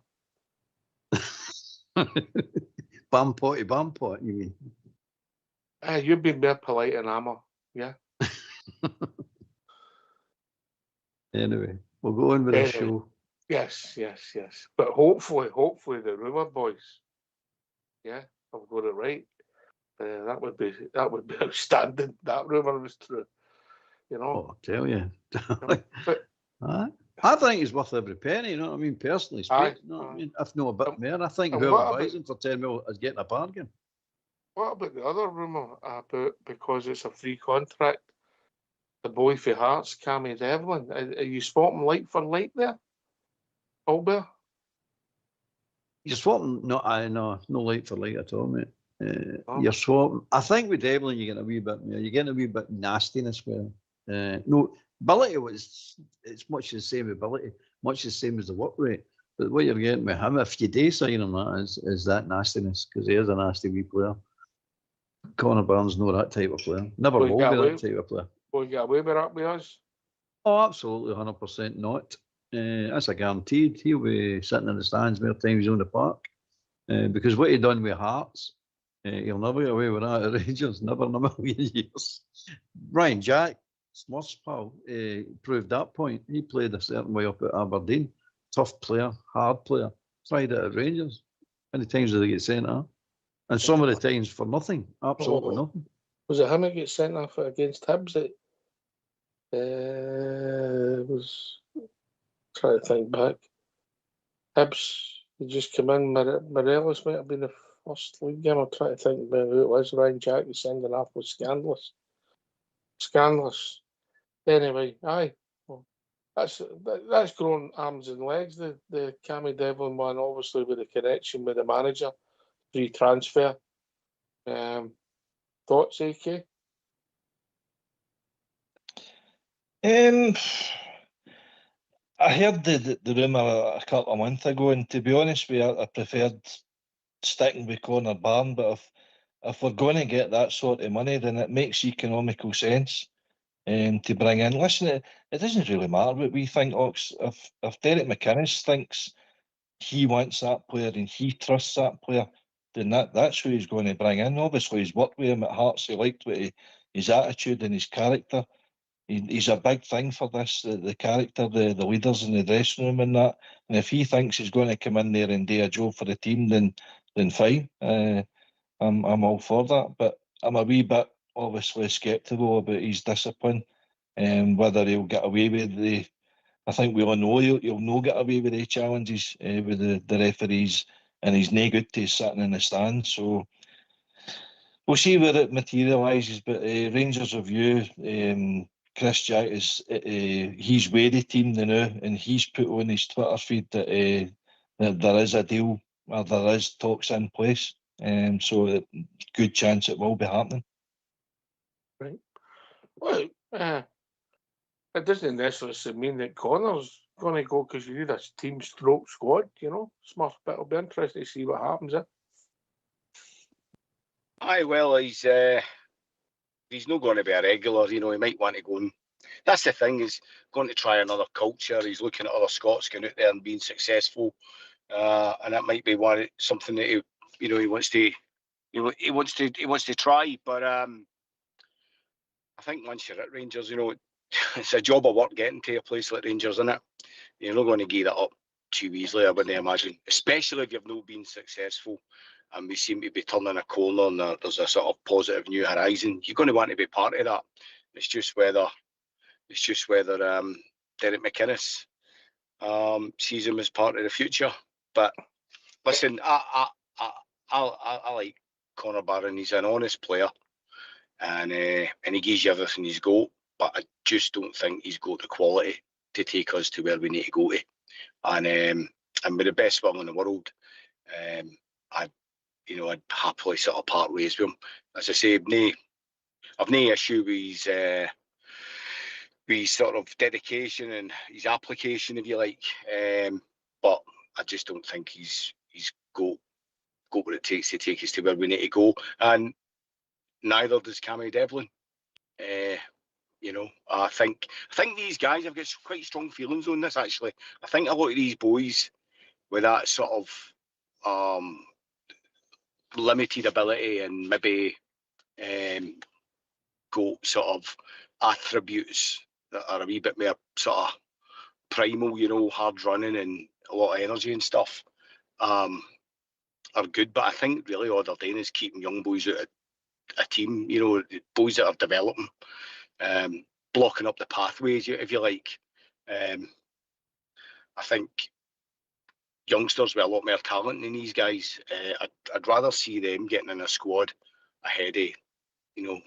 Bampot to Bampot, you mean? You've been more polite than Amma, yeah. Anyway, we'll go on with the show. Yes. But hopefully the rumour boys, yeah, I've got it right. That would be outstanding. That rumour was true, you know. Oh, I'll tell you. I think it's worth every penny. You know what I mean? Personally speaking, you know what I mean? If not a bit more, I think whoever buys him for 10 mil is getting a bargain. What about the other rumour about, because it's a free contract, the boy for Hearts, Cammy Devlin? Are you swapping light for light there, Albert? You're swapping? No light for light at all, mate. You're swapping. I think with Devlin, you're getting a wee bit more. You're getting a wee bit nastiness with him. No, ability it's much the same ability, much the same as the work rate. But what you're getting with him, if you do sign him, that is that nastiness, because he is a nasty wee player. Connor Barnes not that type of player. Never Will he will get be away? that type of player. Will he get away with that with us? Oh, absolutely, 100% not. That's a guaranteed. He'll be sitting in the stands more times on the park. Because what he done with Hearts, he'll never get away with that at Rangers, never in a million years. Ryan Jack, Smurfs pal, proved that point. He played a certain way up at Aberdeen. Tough player, hard player. Tried it at Rangers. How many times did he get sent off? And some of the times for nothing, absolutely nothing. Was it him that get sent off against Hibs? Was trying to think back. Hibs, he just come in. Morelos might have been the first league game. I'm trying to think about who it was. Ryan Jack was sending off was scandalous. Scandalous. Anyway, aye. Well, that's grown arms and legs. The Cammy Devlin one, obviously with the connection with the manager, free transfer. Thoughts, AK? I heard the rumour a couple of months ago, and to be honest with you, I preferred sticking with Connor Barn. But if we're going to get that sort of money, then it makes economical sense to bring in. Listen, it doesn't really matter what we think, Ox. If Derek McInnes thinks he wants that player and he trusts that player, then that's who he's going to bring in. Obviously, he's worked with him at Hearts. He liked his attitude and his character. He's a big thing for this, the character, the leaders in the dressing room and that. And if he thinks he's going to come in there and do a job for the team, then fine. I'm all for that. But I'm a wee bit obviously sceptical about his discipline and whether he'll get away with I think we all know he'll no get away with the challenges with the referees, and he's no good to sitting in the stand. So we'll see where it materialises. But Rangers review. Chris Jack he's with the team now, and he's put on his Twitter feed that there is a deal, or there is talks in place, so good chance it will be happening. Right. Well, it doesn't necessarily mean that Connor's going to go because you need a team stroke squad, Smurf, but it'll be interesting to see what happens. Aye, well, he's not going to be a regular, he might want to go and that's the thing, he's going to try another culture. He's looking at other Scots going out there and being successful, and that might be something that he wants to try. But I think once you're at Rangers, it's a job of work getting to a place like Rangers, isn't it? You're not going to give that up too easily, I wouldn't imagine, especially if you've not been successful. And we seem to be turning a corner, and there's a sort of positive new horizon. You're going to want to be part of that. It's just whether Derek McInnes sees him as part of the future. But listen, I like Connor Barron. He's an honest player, and he gives you everything he's got. But I just don't think he's got the quality to take us to where we need to go to. And with the best will in the world, I'd happily sort of part ways with him. As I say, I've no issue with his sort of dedication and his application, if you like. But I just don't think he's got what it takes to take us to where we need to go. And neither does Cammy Devlin. I think these guys, I've got quite strong feelings on this, actually. I think a lot of these boys with that sort of limited ability and maybe got sort of attributes that are a wee bit more sort of primal, hard running and a lot of energy and stuff, are good. But I think really all they're doing is keeping young boys out of a team, boys that are developing, blocking up the pathways, if you like. I think youngsters with a lot more talent than these guys, I'd rather see them getting in a squad ahead of,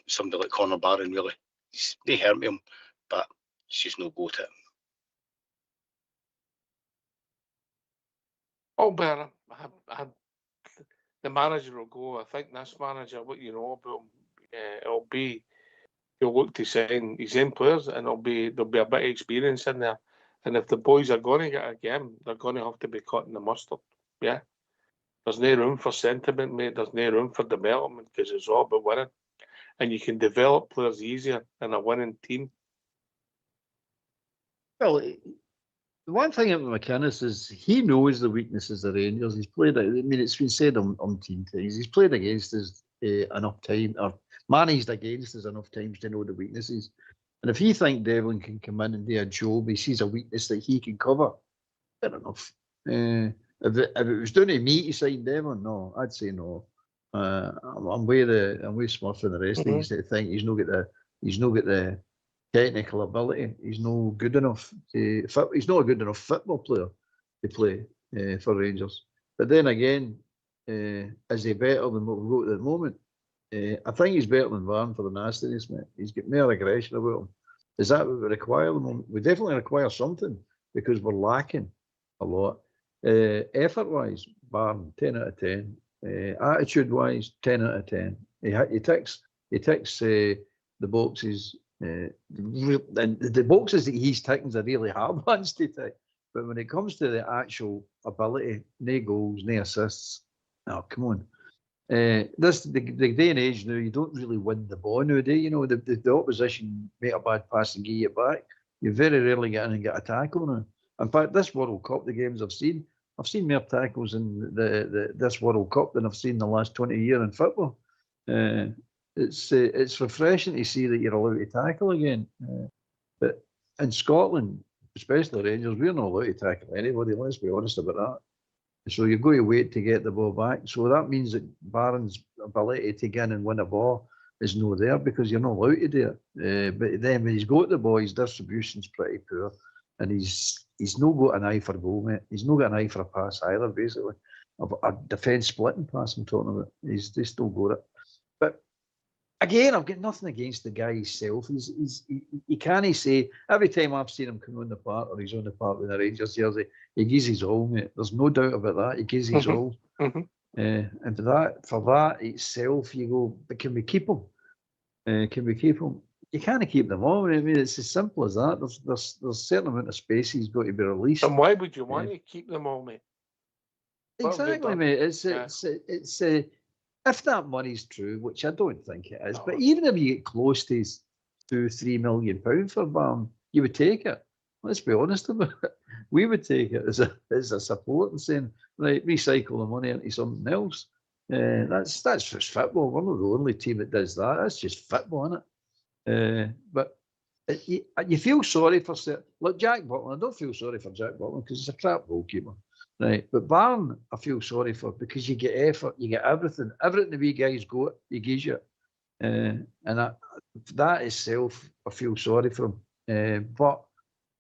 somebody like Connor Barron, really. They hurt him, but it's just no go to it. Oh, Ben, the manager will go. I think this manager, what you know about him, he'll look to sign his own players, and there'll be a bit of experience in there. And if the boys are going to get a game, they're going to have to be cutting the mustard. Yeah. There's no room for sentiment, mate. There's no room for development because it's all about winning. and you can develop players easier in a winning team. Well, the one thing about McInnes is he knows the weaknesses of Rangers. He's played, I mean, it's been said umpteen times, he's played against us enough time, or managed against us enough times to know the weaknesses. And if he thinks Devlin can come in and do a job, he sees a weakness that he can cover, fair enough. If it was down to me to sign Devlin, no, I'd say no. I'm with Smurf and the rest of these that think he's not got the technical ability. He's no good enough. He's not a good enough football player to play for Rangers. But then again, is he better than what we've got at the moment? I think he's better than Varn for the nastiness, mate. He's got more aggression about him. Is that what we require at the moment? We definitely require something because we're lacking a lot. Effort-wise, Varn, 10 out of 10. Attitude-wise, 10 out of 10. He ticks the boxes. And the boxes that he's ticking are really hard ones to tick. But when it comes to the actual ability, no goals, no assists. Oh, come on. The day and age now, you don't really win the ball nowadays. You know, the opposition make a bad pass and give it back. You very rarely get in and get a tackle now. In fact, this World Cup, the games I've seen more tackles in this World Cup than I've seen in the last 20 years in football. It's refreshing to see that you're allowed to tackle again. But in Scotland, especially Rangers, we're not allowed to tackle anybody, let's be honest about that. So you've got to wait to get the ball back. So that means that Barron's ability to get in and win a ball is not there because you're not allowed to do it. But then when he's got the ball, his distribution's pretty poor. And he's not got an eye for goal, mate. He's not got an eye for a pass either, basically. A defence splitting pass I'm talking about. He's still got it. But again, I've got nothing against the guy himself. He can't say, every time I've seen him come on the park or he's on the park with the Rangers jersey, he gives his all, mate. There's no doubt about that. He gives his all. And for that itself, you go, but can we keep him? Can we keep him? You can't keep them all. I mean, it's as simple as that. There's a certain amount of space he's got to be released. And why would you want to keep them all, mate? Exactly, mate. It's if that money's true, which I don't think it is, but even if you get close to £2-3 million for Barn, you would take it. Let's be honest about it. We would take it as a support and saying, right, recycle the money into something else. That's just football. We're not the only team that does that. That's just football, isn't it? But you feel sorry for look, Jack Butland. I don't feel sorry for Jack Butland because he's a crap goalkeeper, right? But Barn, I feel sorry for because you get effort, you get everything the wee guy's got, he gives you, and that itself, I feel sorry for him. But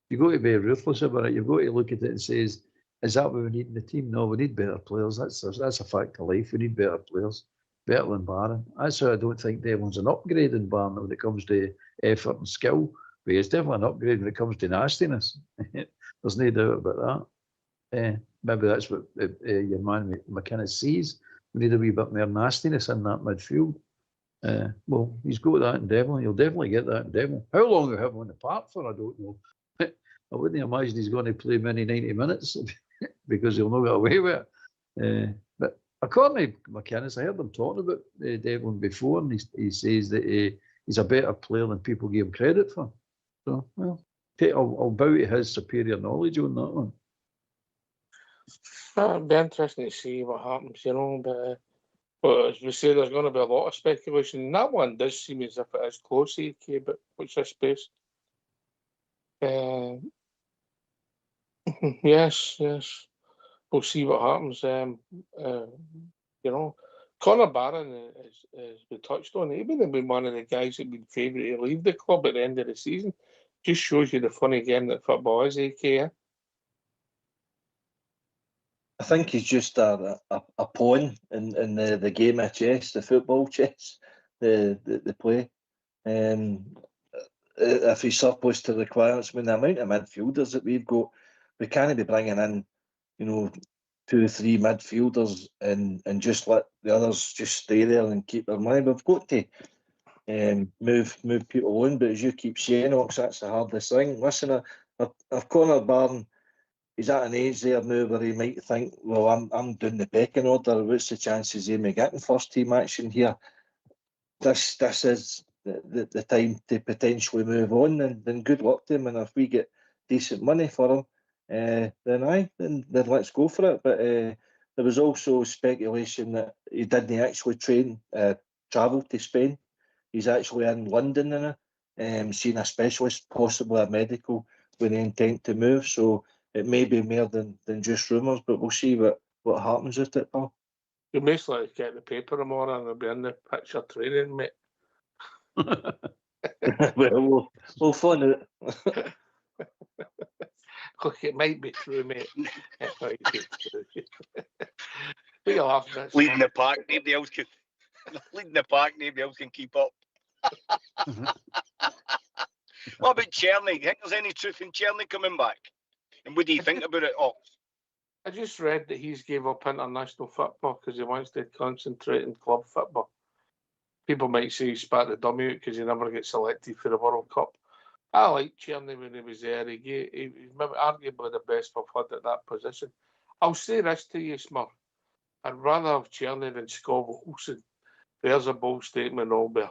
you've got to be ruthless about it. You've got to look at it and say, is that what we need in the team? No, we need better players. That's a fact of life. We need better players. Better than Barron. That's why I don't think Devlin's an upgrade in Barron when it comes to effort and skill. But it's definitely an upgrade when it comes to nastiness. There's no doubt about that. Maybe that's what your man McInnes sees. We need a wee bit more nastiness in that midfield. Well, he's got that in Devlin. He'll definitely get that in Devlin. How long he'll have him on the park for, I don't know. I wouldn't imagine he's going to play many 90 minutes because he'll not get away with it. But according to McInnes, I heard him talking about Devlin before, and he says that he's a better player than people give him credit for. So, well, I'll bow to his superior knowledge on that one. It'll be interesting to see what happens, you know. But as we say, there's going to be a lot of speculation. And that one does seem as if it is close, AK, but what's this space? Yes. We'll see what happens. You know, Conor Barron, as we touched on, he would have been one of the guys that been favourite to leave the club at the end of the season. Just shows you the funny game that football is, AK. I think he's just a pawn in the game of chess, the football chess, the play. If he's surplus to requirements, I mean, the amount of midfielders that we've got, we can't be bringing in, 2 or 3 midfielders and just let the others just stay there and keep their money. We've got to move people on. But as you keep saying, Ox, that's the hardest thing. Listen, if Conor Barron, he's at an age there now where he might think, well, I'm doing the pecking order. What's the chances of me getting first team action here? this is the time to potentially move on, and then good luck to him. And if we get decent money for him, then let's go for it. But there was also speculation that he didn't actually travel to Spain. He's actually in London now, seeing a specialist, possibly a medical, with the intent to move. So it may be more than just rumours, but we'll see what happens with it, pal. You most likely get the paper tomorrow and they'll be in the picture training, mate. Well, we'll find it. Look, it might be true, mate. It might be true. But you'll have this. Leading the pack, nobody else can. Leading the pack, nobody else can keep up. What about Cherny? Do you think there's any truth in Cherny coming back? And what do you think about it all? I just read that he's gave up international football because he wants to concentrate in club football. People might say he spat the dummy out because he never gets selected for the World Cup. I liked Cherny when he was there. He's maybe arguably the best we've had at that position. I'll say this to you, Smurf. I'd rather have Cherny than Scott Wilson. There's a bold statement, Albert.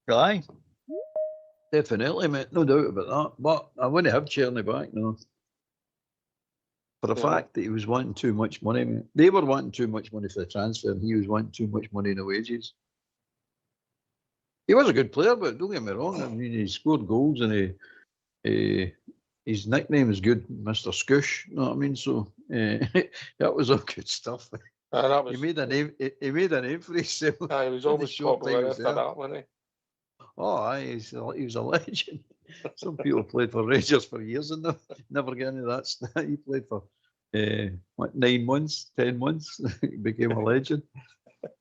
Aye. Definitely, mate. No doubt about that. But I wouldn't have Cherny back, no. For the fact that he was wanting too much money, mate. They were wanting too much money for the transfer, and he was wanting too much money in the wages. He was a good player, but don't get me wrong. I mean, he scored goals, and his nickname is good, Mr. Scoosh. You know what I mean? So that was all good stuff. He made a name. He made a name for himself. He was always popular after that, wasn't he? Oh, aye, he was a legend. Some people played for Rangers for years and never get any of that stuff. He played for 9 months, 10 months. He became a legend.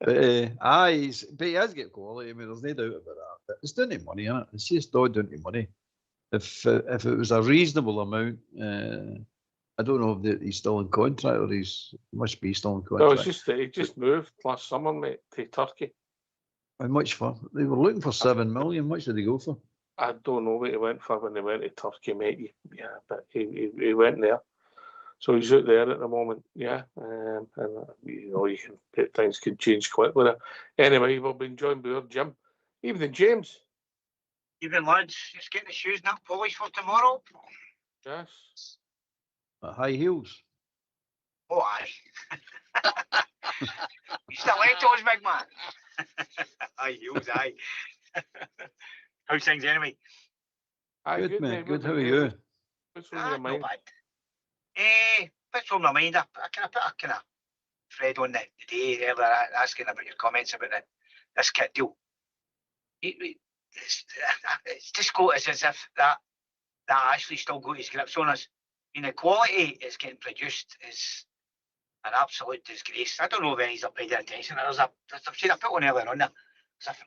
But he has got quality. I mean, there's no doubt about that. But it's down to money, isn't it? It's just all down to money. If it was a reasonable amount, I don't know if he's still in contract or must be still in contract. No, it's just that he just moved last summer, mate, to Turkey. How much for? They were looking for 7 million. How much did he go for? I don't know what he went for when he went to Turkey, mate. Yeah, but he went there. So he's out there at the moment, yeah. And you can things can change quickly there. Anyway, we've been joined by our Jim. Evening, James. Evening, lads. Just getting the shoes now polished for tomorrow. Yes. High heels. Oh, aye. You still like those, big man? High heels, aye. How's things anyway? Good, mate. Good. How are you? What's on your mind? Not bad. What's on my mind? I kind of put a kind of thread on the day earlier asking about your comments about this kit deal. It's just as if that Ashley still got his grips on us. I mean, the quality is getting produced is an absolute disgrace. I don't know if anybody's paid their attention. I've seen I put one earlier on there.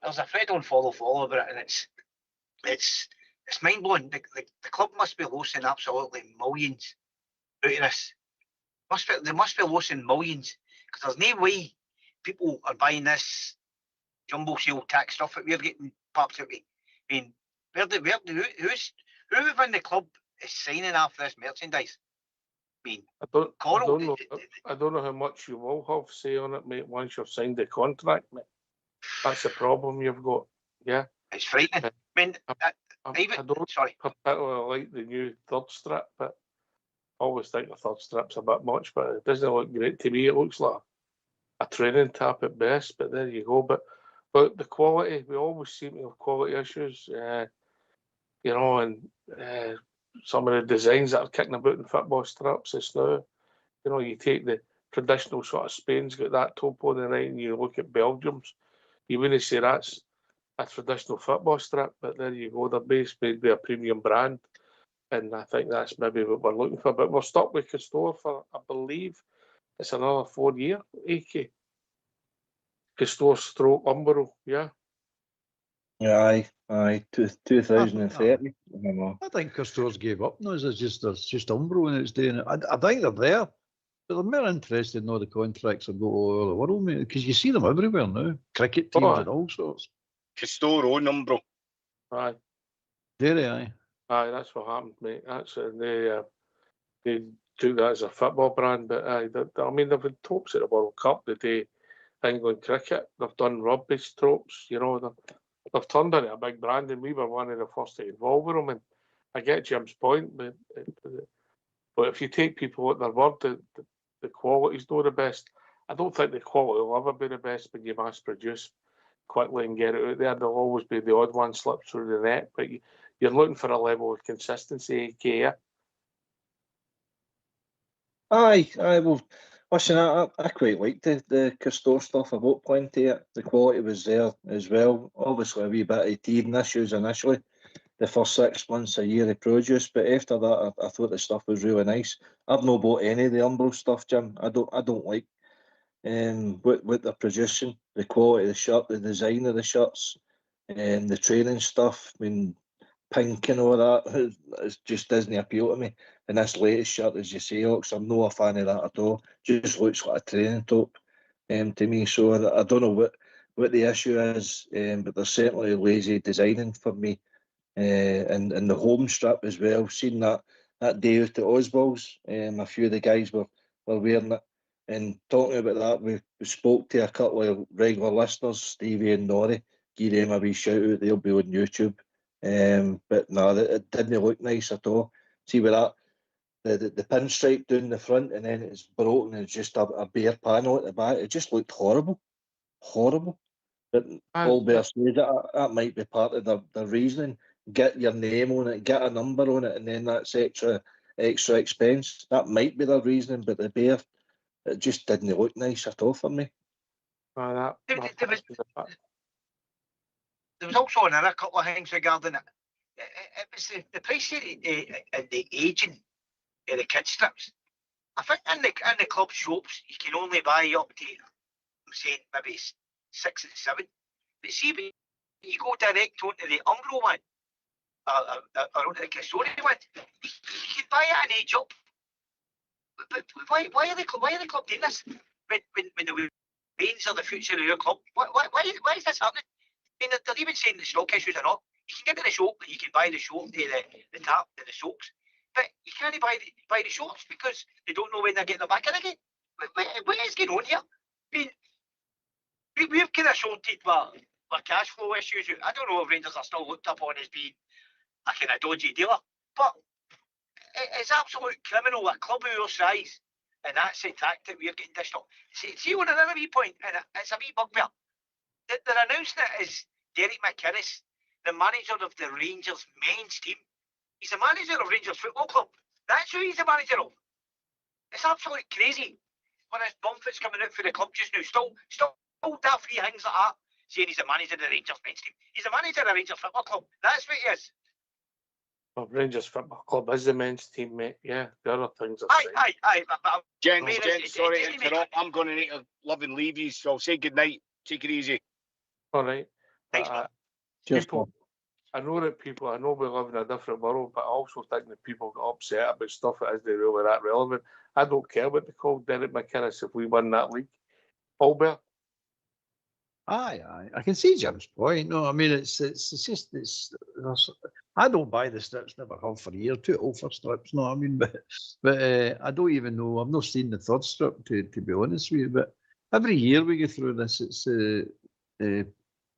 There's a thread on follow about it, and it's mind blowing. The club must be losing absolutely millions out of this. They must be losing millions because there's no way people are buying this jumbo sale tax stuff that we're getting popped out with. I mean, who within the club is signing after this merchandise? I mean, I don't know how much you will have say on it, mate, once you've signed the contract, mate. That's the problem you've got. Yeah. It's frightening. I mean, I don't particularly like the new third strip, but I always think the third strip's a bit much, but it doesn't look great to me. It looks like a training tap at best, but there you go. But the quality, we always seem to have quality issues, and some of the designs that are kicking about in football strips is now, you take the traditional sort of Spain's got that top on the right, and you look at Belgium's, you wouldn't say that's a traditional football strip, but there you go, they're based made by a premium brand, and I think that's maybe what we're looking for. But we're stuck with Castore for, I believe, it's another 4 year, AK. Castore stroke Umbro, yeah. Aye, 2030. I think Castore's gave up now. It's just Umbro and it's doing it. I think they're there, but they're more interested in all the contracts that go all over the world, mate, because you see them everywhere now. Cricket teams and all sorts. Castore own Umbro. Aye. Dairy, aye. Aye, that's what happened, mate. That's they took that as a football brand, but aye, I mean they've been tops at the World Cup the day England cricket. They've done rugby strokes. You know, they've turned into a big brand, and we were one of the first to involve with them. And I get Jim's point, but if you take people at their word, the quality's not the best. I don't think the quality will ever be the best when you mass produce quickly and get it out there. There'll always be the odd one slip through the net, but you're looking for a level of consistency, Kia. Aye, well, listen, I quite liked the Castore stuff. I got plenty of it. The quality was there as well. Obviously, a wee bit of teething issues initially, the first 6 months, a year of produce, but after that, I thought the stuff was really nice. I've not bought any of the Umbro stuff, Jim. I don't like what they're producing, the quality of the shirt, the design of the shirts, and the training stuff. I mean, pink and all that, it just doesn't appeal to me. And this latest shirt, as you say, Ox, I'm not a fan of that at all. Just looks like a training top to me. So I don't know what the issue is, but there's certainly lazy designing for me. And the home strip as well. Seen that day out at Oswald's, a few of the guys were wearing it. And talking about that, we spoke to a couple of regular listeners, Stevie and Norrie. Give them a wee shout out, they'll be on YouTube. But no, it didn't look nice at all. See with that, the pinstripe down the front, and then it's broken and it's just a bare panel at the back. It just looked horrible. But all bear said that might be part of the reasoning. Get your name on it, get a number on it, and then that's extra expense. That might be the reasoning, but the bear, it just didn't look nice at all for me. There was also another couple of things regarding it. It was the price and the aging of the kid strips. I think in the club shops you can only buy up to, I'm saying maybe 6 and 7. But see, when you go direct onto the Umbro one, or onto the Castore one, you can buy it and age up. But why are the club doing this? When the Wains are the future of your club, why is this happening? I mean, they're even saying the stock issues or not. You can get to the shop, you can buy the soap, the tap, and the soaps, but you can't buy the shorts because they don't know when they're getting them back in again. What is going on here? I mean, we've kind of sorted our cash flow issues. I don't know if Rangers are still looked upon as being a kind of dodgy dealer, but it's absolute criminal, a club of your size, and that's the tactic we're getting dished up. See on another wee point, and it's a wee bugbear. They're announcing it as Derek McInnes, the manager of the Rangers men's team. He's the manager of Rangers Football Club. That's who he's the manager of. It's absolutely crazy. When his Bumford's coming out for the club just now, still daft free things like that, saying he's the manager of the Rangers men's team. He's the manager of Rangers Football Club. That's what he is. Well, Rangers Football Club is the men's team, mate. Yeah, the other things are Aye. Gents, sorry to interrupt. I'm going to need to love and leave you, so I'll say good night. Take it easy. All right. Cheers, people, I know we live in a different world, but I also think that people get upset about stuff that isn't really that relevant. I don't care what they call Derek McInnes if we win that league. Albert? Aye. I can see Jim's point. No, I mean, it's I don't buy the strips, never have for a year, too old for strips, no, I mean, but I don't even know, I've not seen the third strip, to be honest with you, but every year we go through this, it's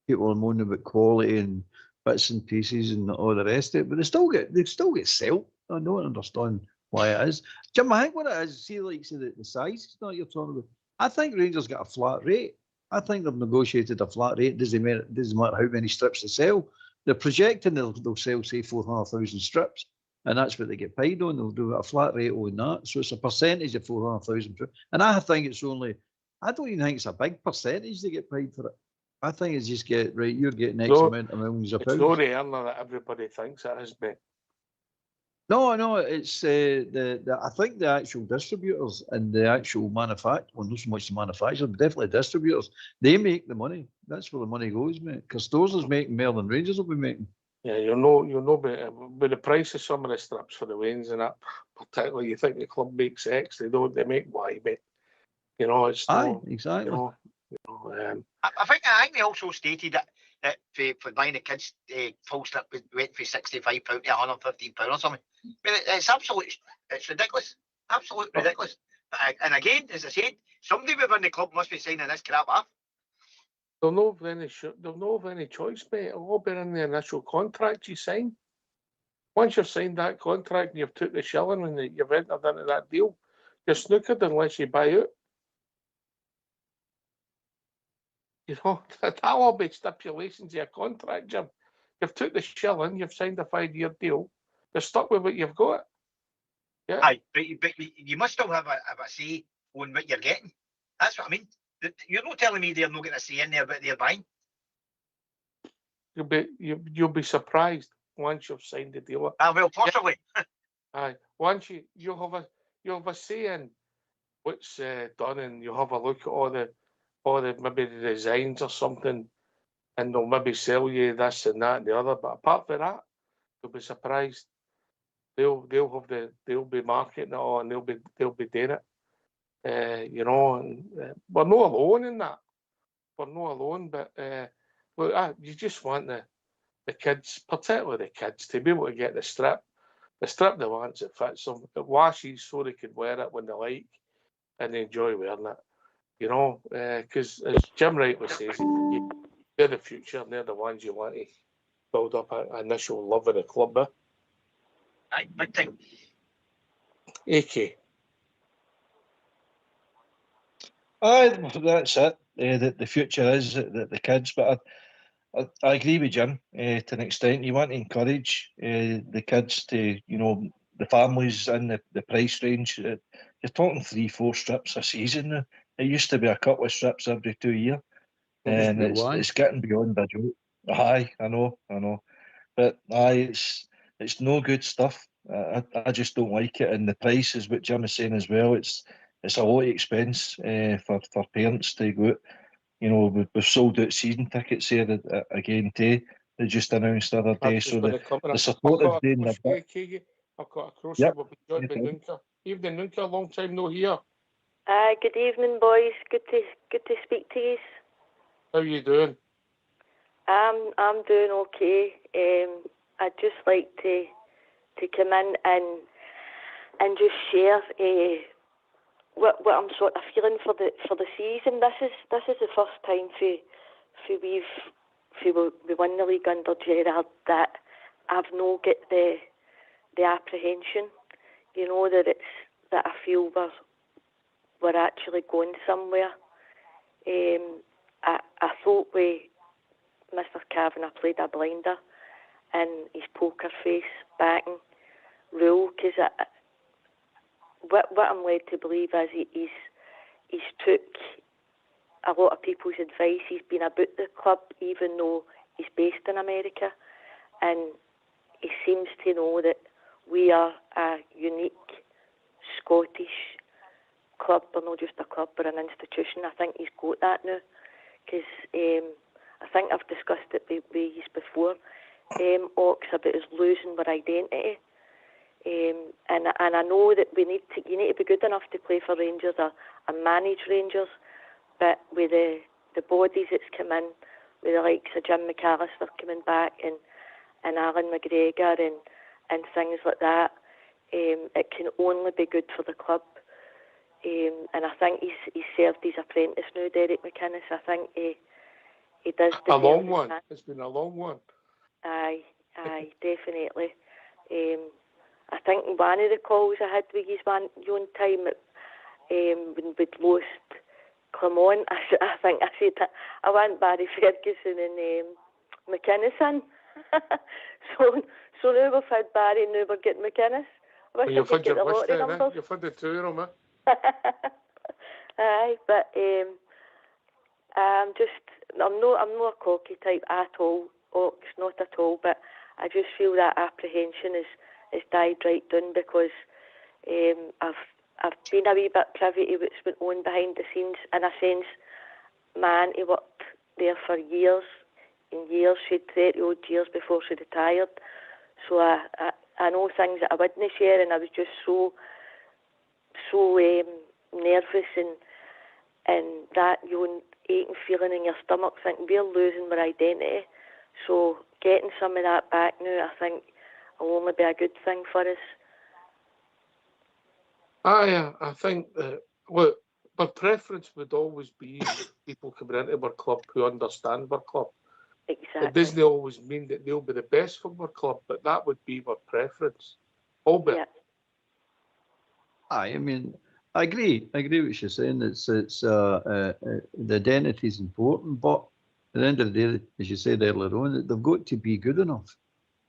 people are moaning about quality and bits and pieces and all the rest of it, but they still get sold. I don't understand why it is. Jim, I think what it is, see, like, the size, it's not you're talking about. I think Rangers got a flat rate. I think they've negotiated a flat rate. Doesn't matter how many strips they sell. They're projecting they'll sell, say, 400,000 strips, and that's what they get paid on. They'll do a flat rate on that. So it's a percentage of 400,000. And I think it's only, I don't even think it's a big percentage they get paid for it. I think it's just you're getting X amount of millions of pounds. It's not the earner that everybody thinks it is, mate. No, it's I think the actual distributors and the actual manufacturers, well, not so much the manufacturers, but definitely distributors, they make the money. That's where the money goes, mate. Because Stores is making more than Rangers will be making. Yeah, you'll know, but the price of some of the strips for the Wains and that, particularly, you think the club makes X, they don't, they make Y, mate. You know, it's not, exactly. I think they also stated that for buying a kids full strip went for £65 to £115 or something. I mean, it's ridiculous. Absolutely ridiculous. And again, as I said, somebody within the club must be signing this crap off. They'll not have any choice, mate. It'll all be in the initial contract you sign. Once you've signed that contract and you've took the shilling and you've entered into that deal, you're snookered unless you buy out. You know, that'll all be stipulations of your contract, Jim. You've took the shilling, you've signed a 5-year deal, you're stuck with what you've got. Yeah. Aye, but you must still have a say on what you're getting. That's what I mean. You're not telling me they're not getting a say in there about they're buying. You'll be surprised once you've signed the deal. Well, possibly. Aye. Once you'll have a say in what's done, and you'll have a look at all the maybe the designs or something, and they'll maybe sell you this and that and the other. But apart from that, you'll be surprised. They'll be marketing it all, and they'll be doing it. You know, and we're not alone in that. We're not alone, but look, you just want the kids, particularly the kids, to be able to get the strip they want that fits them. It washes so they can wear it when they like and they enjoy wearing it. You know, because as Jim rightly says, they're the future and they're the ones you want to build up an initial love of the club with. Aye, big time. AK. Aye, that's it. The future is the kids, but I agree with Jim to an extent. You want to encourage the kids to, you know, the families in the price range. You're talking 3-4 strips a season now. It used to be a couple of strips every 2 years, and it's getting beyond a joke. Aye, I know, but aye, it's no good stuff. I just don't like it, and the price is what Jim is saying as well. It's a lot of expense for parents to go out. You know, we've sold out season tickets here again too. They just announced the other day. So the support is doing their bit. I've got a crochet Yep. with John Nunca. Evening, Nunca. Long time no here. Good evening, boys. Good to speak to you. How you doing? I'm doing okay. I'd just like to come in and just share what I'm sort of feeling for the season. This is the first time we won the league under Gerrard that I've no get the apprehension. You know, that I feel we're actually going somewhere. I thought with Mr. Kavanagh played a blinder and his poker face backing rule, because what I'm led to believe is he's took a lot of people's advice. He's been about the club even though he's based in America, and he seems to know that we are a unique Scottish club. We're not just a club, we're an institution. I think he's got that now, because I think I've discussed it with you before, Ox, about us losing our identity. And I know that you need to be good enough to play for Rangers or manage Rangers, but with the bodies that's come in, with the likes of Jim McAllister coming back and Alan McGregor and things like that, it can only be good for the club. And I think he's served his apprentice now, Derek McInnes. I think he does. A long one. It's been a long one. Aye, definitely. I think one of the calls I had with his one time when we'd lost Clement, I think I said that I want Barry Ferguson and McInnes in. so now we've had Barry, now we're getting McInnes. Well, you've had your wish there, eh? You've had the two of them, eh? Aye, but I'm not a cocky type at all, Ox, not at all, but I just feel that apprehension is died right down, because I've been a wee bit privy to what's been on behind the scenes. In a sense, my auntie worked there for years and years. She'd 30 odd years before she retired, so I know things that I wouldn't share, and I was just so nervous and that aching feeling in your stomach, thinking we're losing our identity. So getting some of that back now, I think, will only be a good thing for us. I think that, look, My preference would always be people coming into our club who understand our club. Exactly. It doesn't always mean that they'll be the best for our club, but that would be my preference. Albert. Yeah. I mean, I agree. I agree with what you're saying. It's the identity is important, but at the end of the day, as you said earlier on, they've got to be good enough.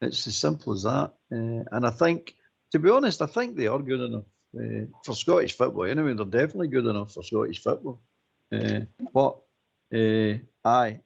It's as simple as that. And I think, to be honest, I think they are good enough for Scottish football. Anyway, they're definitely good enough for Scottish football. But aye,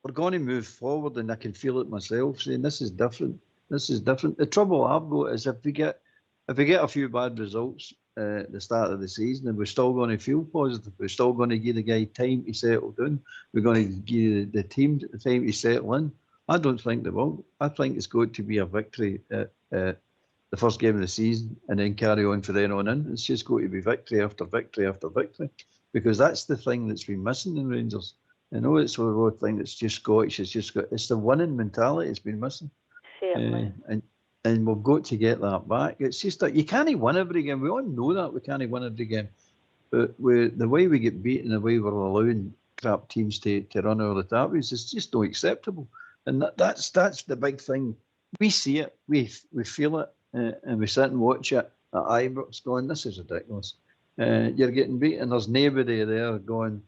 we're going to move forward, and I can feel it myself. Saying this is different. This is different. The trouble I've got is if we get a few bad results at the start of the season, and we're still going to feel positive, we're still going to give the guy time to settle down. We're going to give the team time to settle in. I don't think they will. I think it's going to be a victory at the first game of the season, and then carry on for then on in. It's just going to be victory after victory after victory, because that's the thing that's been missing in Rangers. I know it's a road thing that's just Scottish. It's the winning mentality it's been missing. Certainly. And we've got to get that back. It's just that you can't win every game. We all know that we can't win every game. But the way we get beaten, the way we're allowing crap teams to run over the top, it's just not acceptable. And that's the big thing. We see it, we feel it, and we sit and watch it at Ibrox going, this is ridiculous. You're getting beaten. There's nobody there going,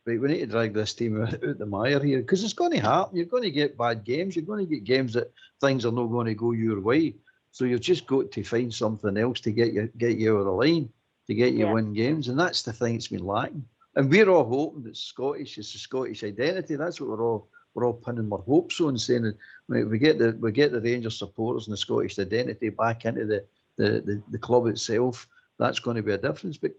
right, we need to drag this team out the mire here, because it's going to happen. You're going to get bad games. You're going to get games that things are not going to go your way. So you've just got to find something else to get you over the line, to get you win games. And that's the thing that's been lacking. And we're all hoping that Scottish is the Scottish identity. That's what we're all pinning our hopes on, saying that we get the Rangers supporters and the Scottish identity back into the club itself. That's going to be a difference. But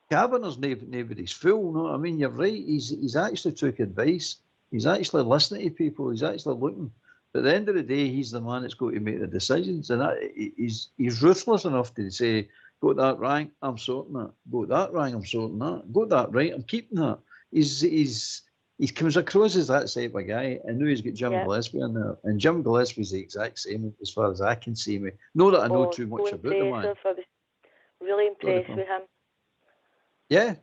Kavanagh's nobody's fool. No, I mean, you're right. He's actually took advice. He's actually listening to people. He's actually looking. But at the end of the day, he's the man that's got to make the decisions, and he's ruthless enough to say, "Got that wrong, I'm sorting that. Got that wrong, I'm sorting that. Got that right, I'm keeping that." He comes across as that type of guy. I know he's got Jim Gillespie in there, and Jim Gillespie's the exact same as far as I can see. Me, not that I know too much about the man. I was really impressed with him. Yeah,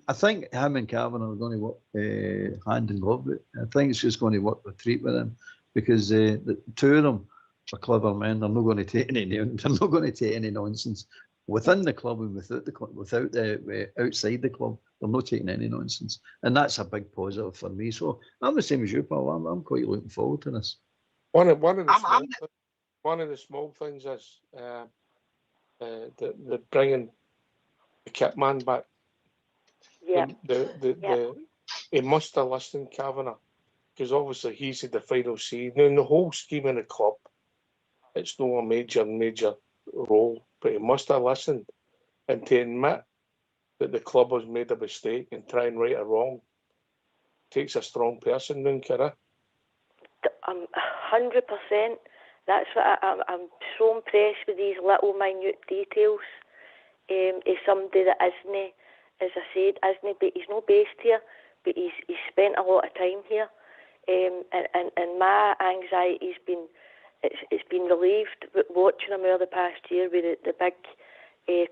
I think him and Kavanagh are going to work hand in glove. I think it's just going to work the treat with him, because the two of them are clever men. They're not going to take any nonsense within the club and without the club, outside the club. They're not taking any nonsense, and that's a big positive for me. So I'm the same as you, Paul. I'm quite looking forward to this. One of the small things is the bringing the kit man back. Yeah. He must have listened, Kavanagh, because obviously he's had the final say. Now, in the whole scheme in the club, it's not a major role, but he must have listened, and to admit that the club has made a mistake and try and right a wrong takes a strong person, don't you? 100%. That's what I'm so impressed with, these little minute details. He's somebody that isn't, as I said, but he's not based here, but he's spent a lot of time here. And my anxiety's been relieved watching him over the past year with the big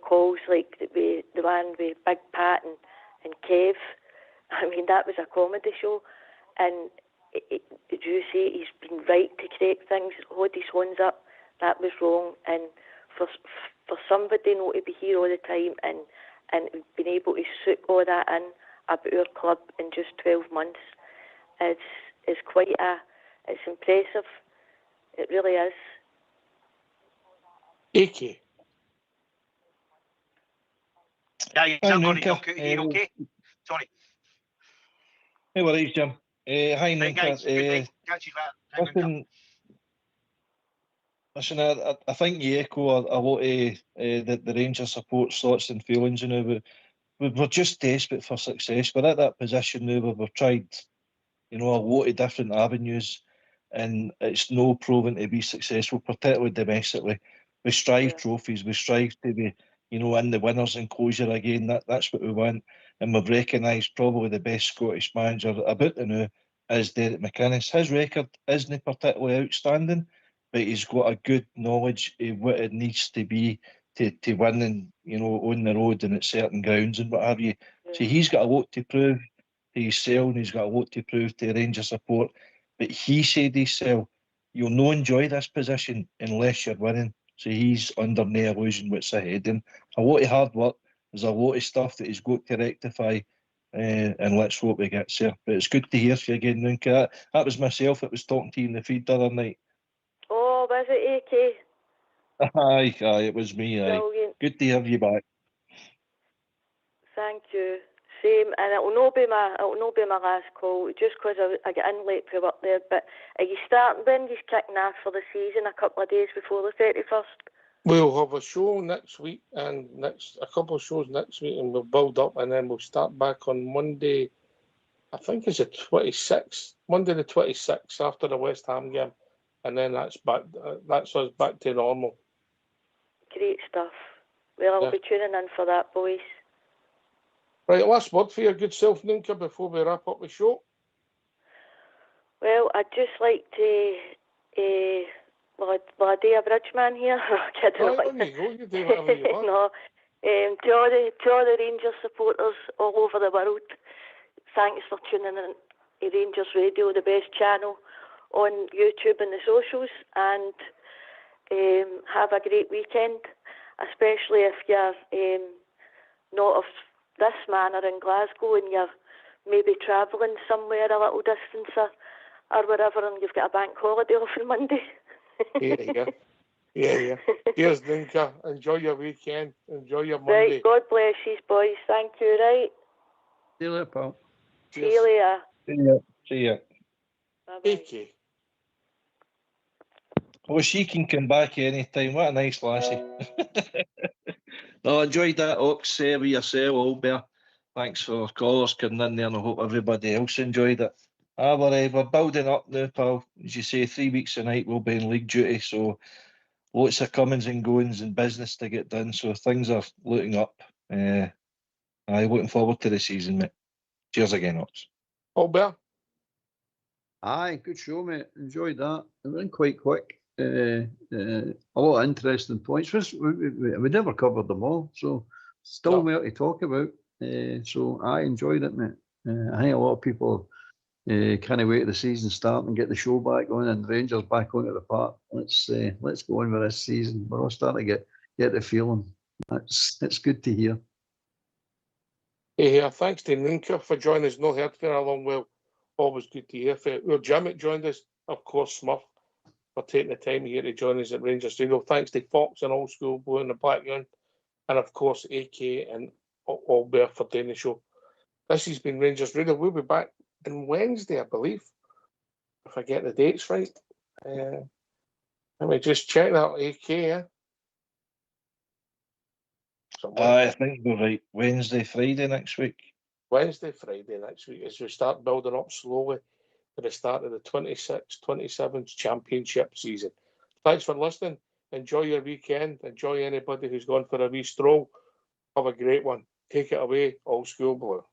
calls like the one with Big Pat and Kev. I mean, that was a comedy show, and did you say he's been right to correct things, hold his hands up, that was wrong, and for somebody not to be here all the time and being able to suit all that in about our club in just 12 months is quite it's impressive. It really is. AK. Yeah, you're okay? Sorry. No worries, Jim. Hi, Ninka. Listen, I think you echo a lot of the Rangers support's thoughts and feelings. You know, we're just desperate for success. We're at that position now where we've tried, a lot of different avenues, and it's no proven to be successful, particularly domestically. We strive trophies. We strive to be, in the winners' enclosure again. That's what we want. And we've recognised probably the best Scottish manager about to know is Derek McInnes. His record isn't particularly outstanding, but he's got a good knowledge of what it needs to be to win and, you know, on the road and at certain grounds and what have you. So he's got a lot to prove to himself, and he's got a lot to prove to Rangers support. But he said himself, you'll not enjoy this position unless you're winning. So he's under no illusion what's ahead. And a lot of hard work. There's a lot of stuff that he's got to rectify. And let's hope he gets there. But it's good to hear from you again, Nunca. That was myself that was talking to you in the feed the other night. Oh, was it AK? Aye, it was me. Aye. Brilliant. Good to have you back. Thank you. Same, and it'll not be my last call, just because I get in late for work there. But are you starting when you're kicking off for the season a couple of days before the 31st? We'll have a show next week and a couple of shows next week, and we'll build up, and then we'll start back on Monday. I think it's the 26th, Monday the 26th after the West Ham game, and then that's back. That's us back to normal. Great stuff. Well, I'll be tuning in for that, boys. Right, last word for your good self, Ninka, before we wrap up the show. Well, I'd just like to, will I do a bridge man here? You go, you do whatever you want. No, to all the Rangers supporters all over the world, thanks for tuning in to Rangers Radio, the best channel on YouTube and the socials, and have a great weekend, especially if you're not of this manner in Glasgow and you're maybe travelling somewhere a little distance or whatever, and you've got a bank holiday off on Monday. Yeah. Cheers, Ninka. Enjoy your weekend. Enjoy your Monday. Right, God bless you, boys. Thank you, right? See you later, pal. See you later. See ya. Bye-bye. Well, she can come back anytime. What a nice lassie. No, I enjoyed that, Ox, with yourself, Albert. Thanks for callers coming in there, and I hope everybody else enjoyed it. We're building up now, pal. As you say, 3 weeks tonight we'll be in league duty, so lots of comings and goings and business to get done, so things are looking up. I'm looking forward to the season, mate. Cheers again, Ox. Albert? Aye, good show, mate. Enjoyed that. It went quite quick. A lot of interesting points. We never covered them all, so still more to talk about. So I enjoyed it, mate. I think a lot of people can't wait till the season start and get the show back on and Rangers back onto the park. Let's go on with this season. We're all starting to get the feeling. It's good to hear. Yeah, thanks to Ninka for joining us. No heard for a long while. Always good to hear. Well, Jammett joined us, of course, Smurf, for taking the time here to join us at Rangers Radio. Thanks to Fox and Old School Blue in the background, and of course AK and Albert for doing the show. This has been Rangers Radio. We'll be back on Wednesday, I believe, if I get the dates right. Let me just check that, AK. Yeah? I think we're right. Wednesday, Friday next week. Wednesday, Friday next week, as we start building up slowly to the start of the 26-27 championship season. Thanks for listening. Enjoy your weekend. Enjoy anybody who's gone for a wee stroll. Have a great one. Take it away, Old School Blue.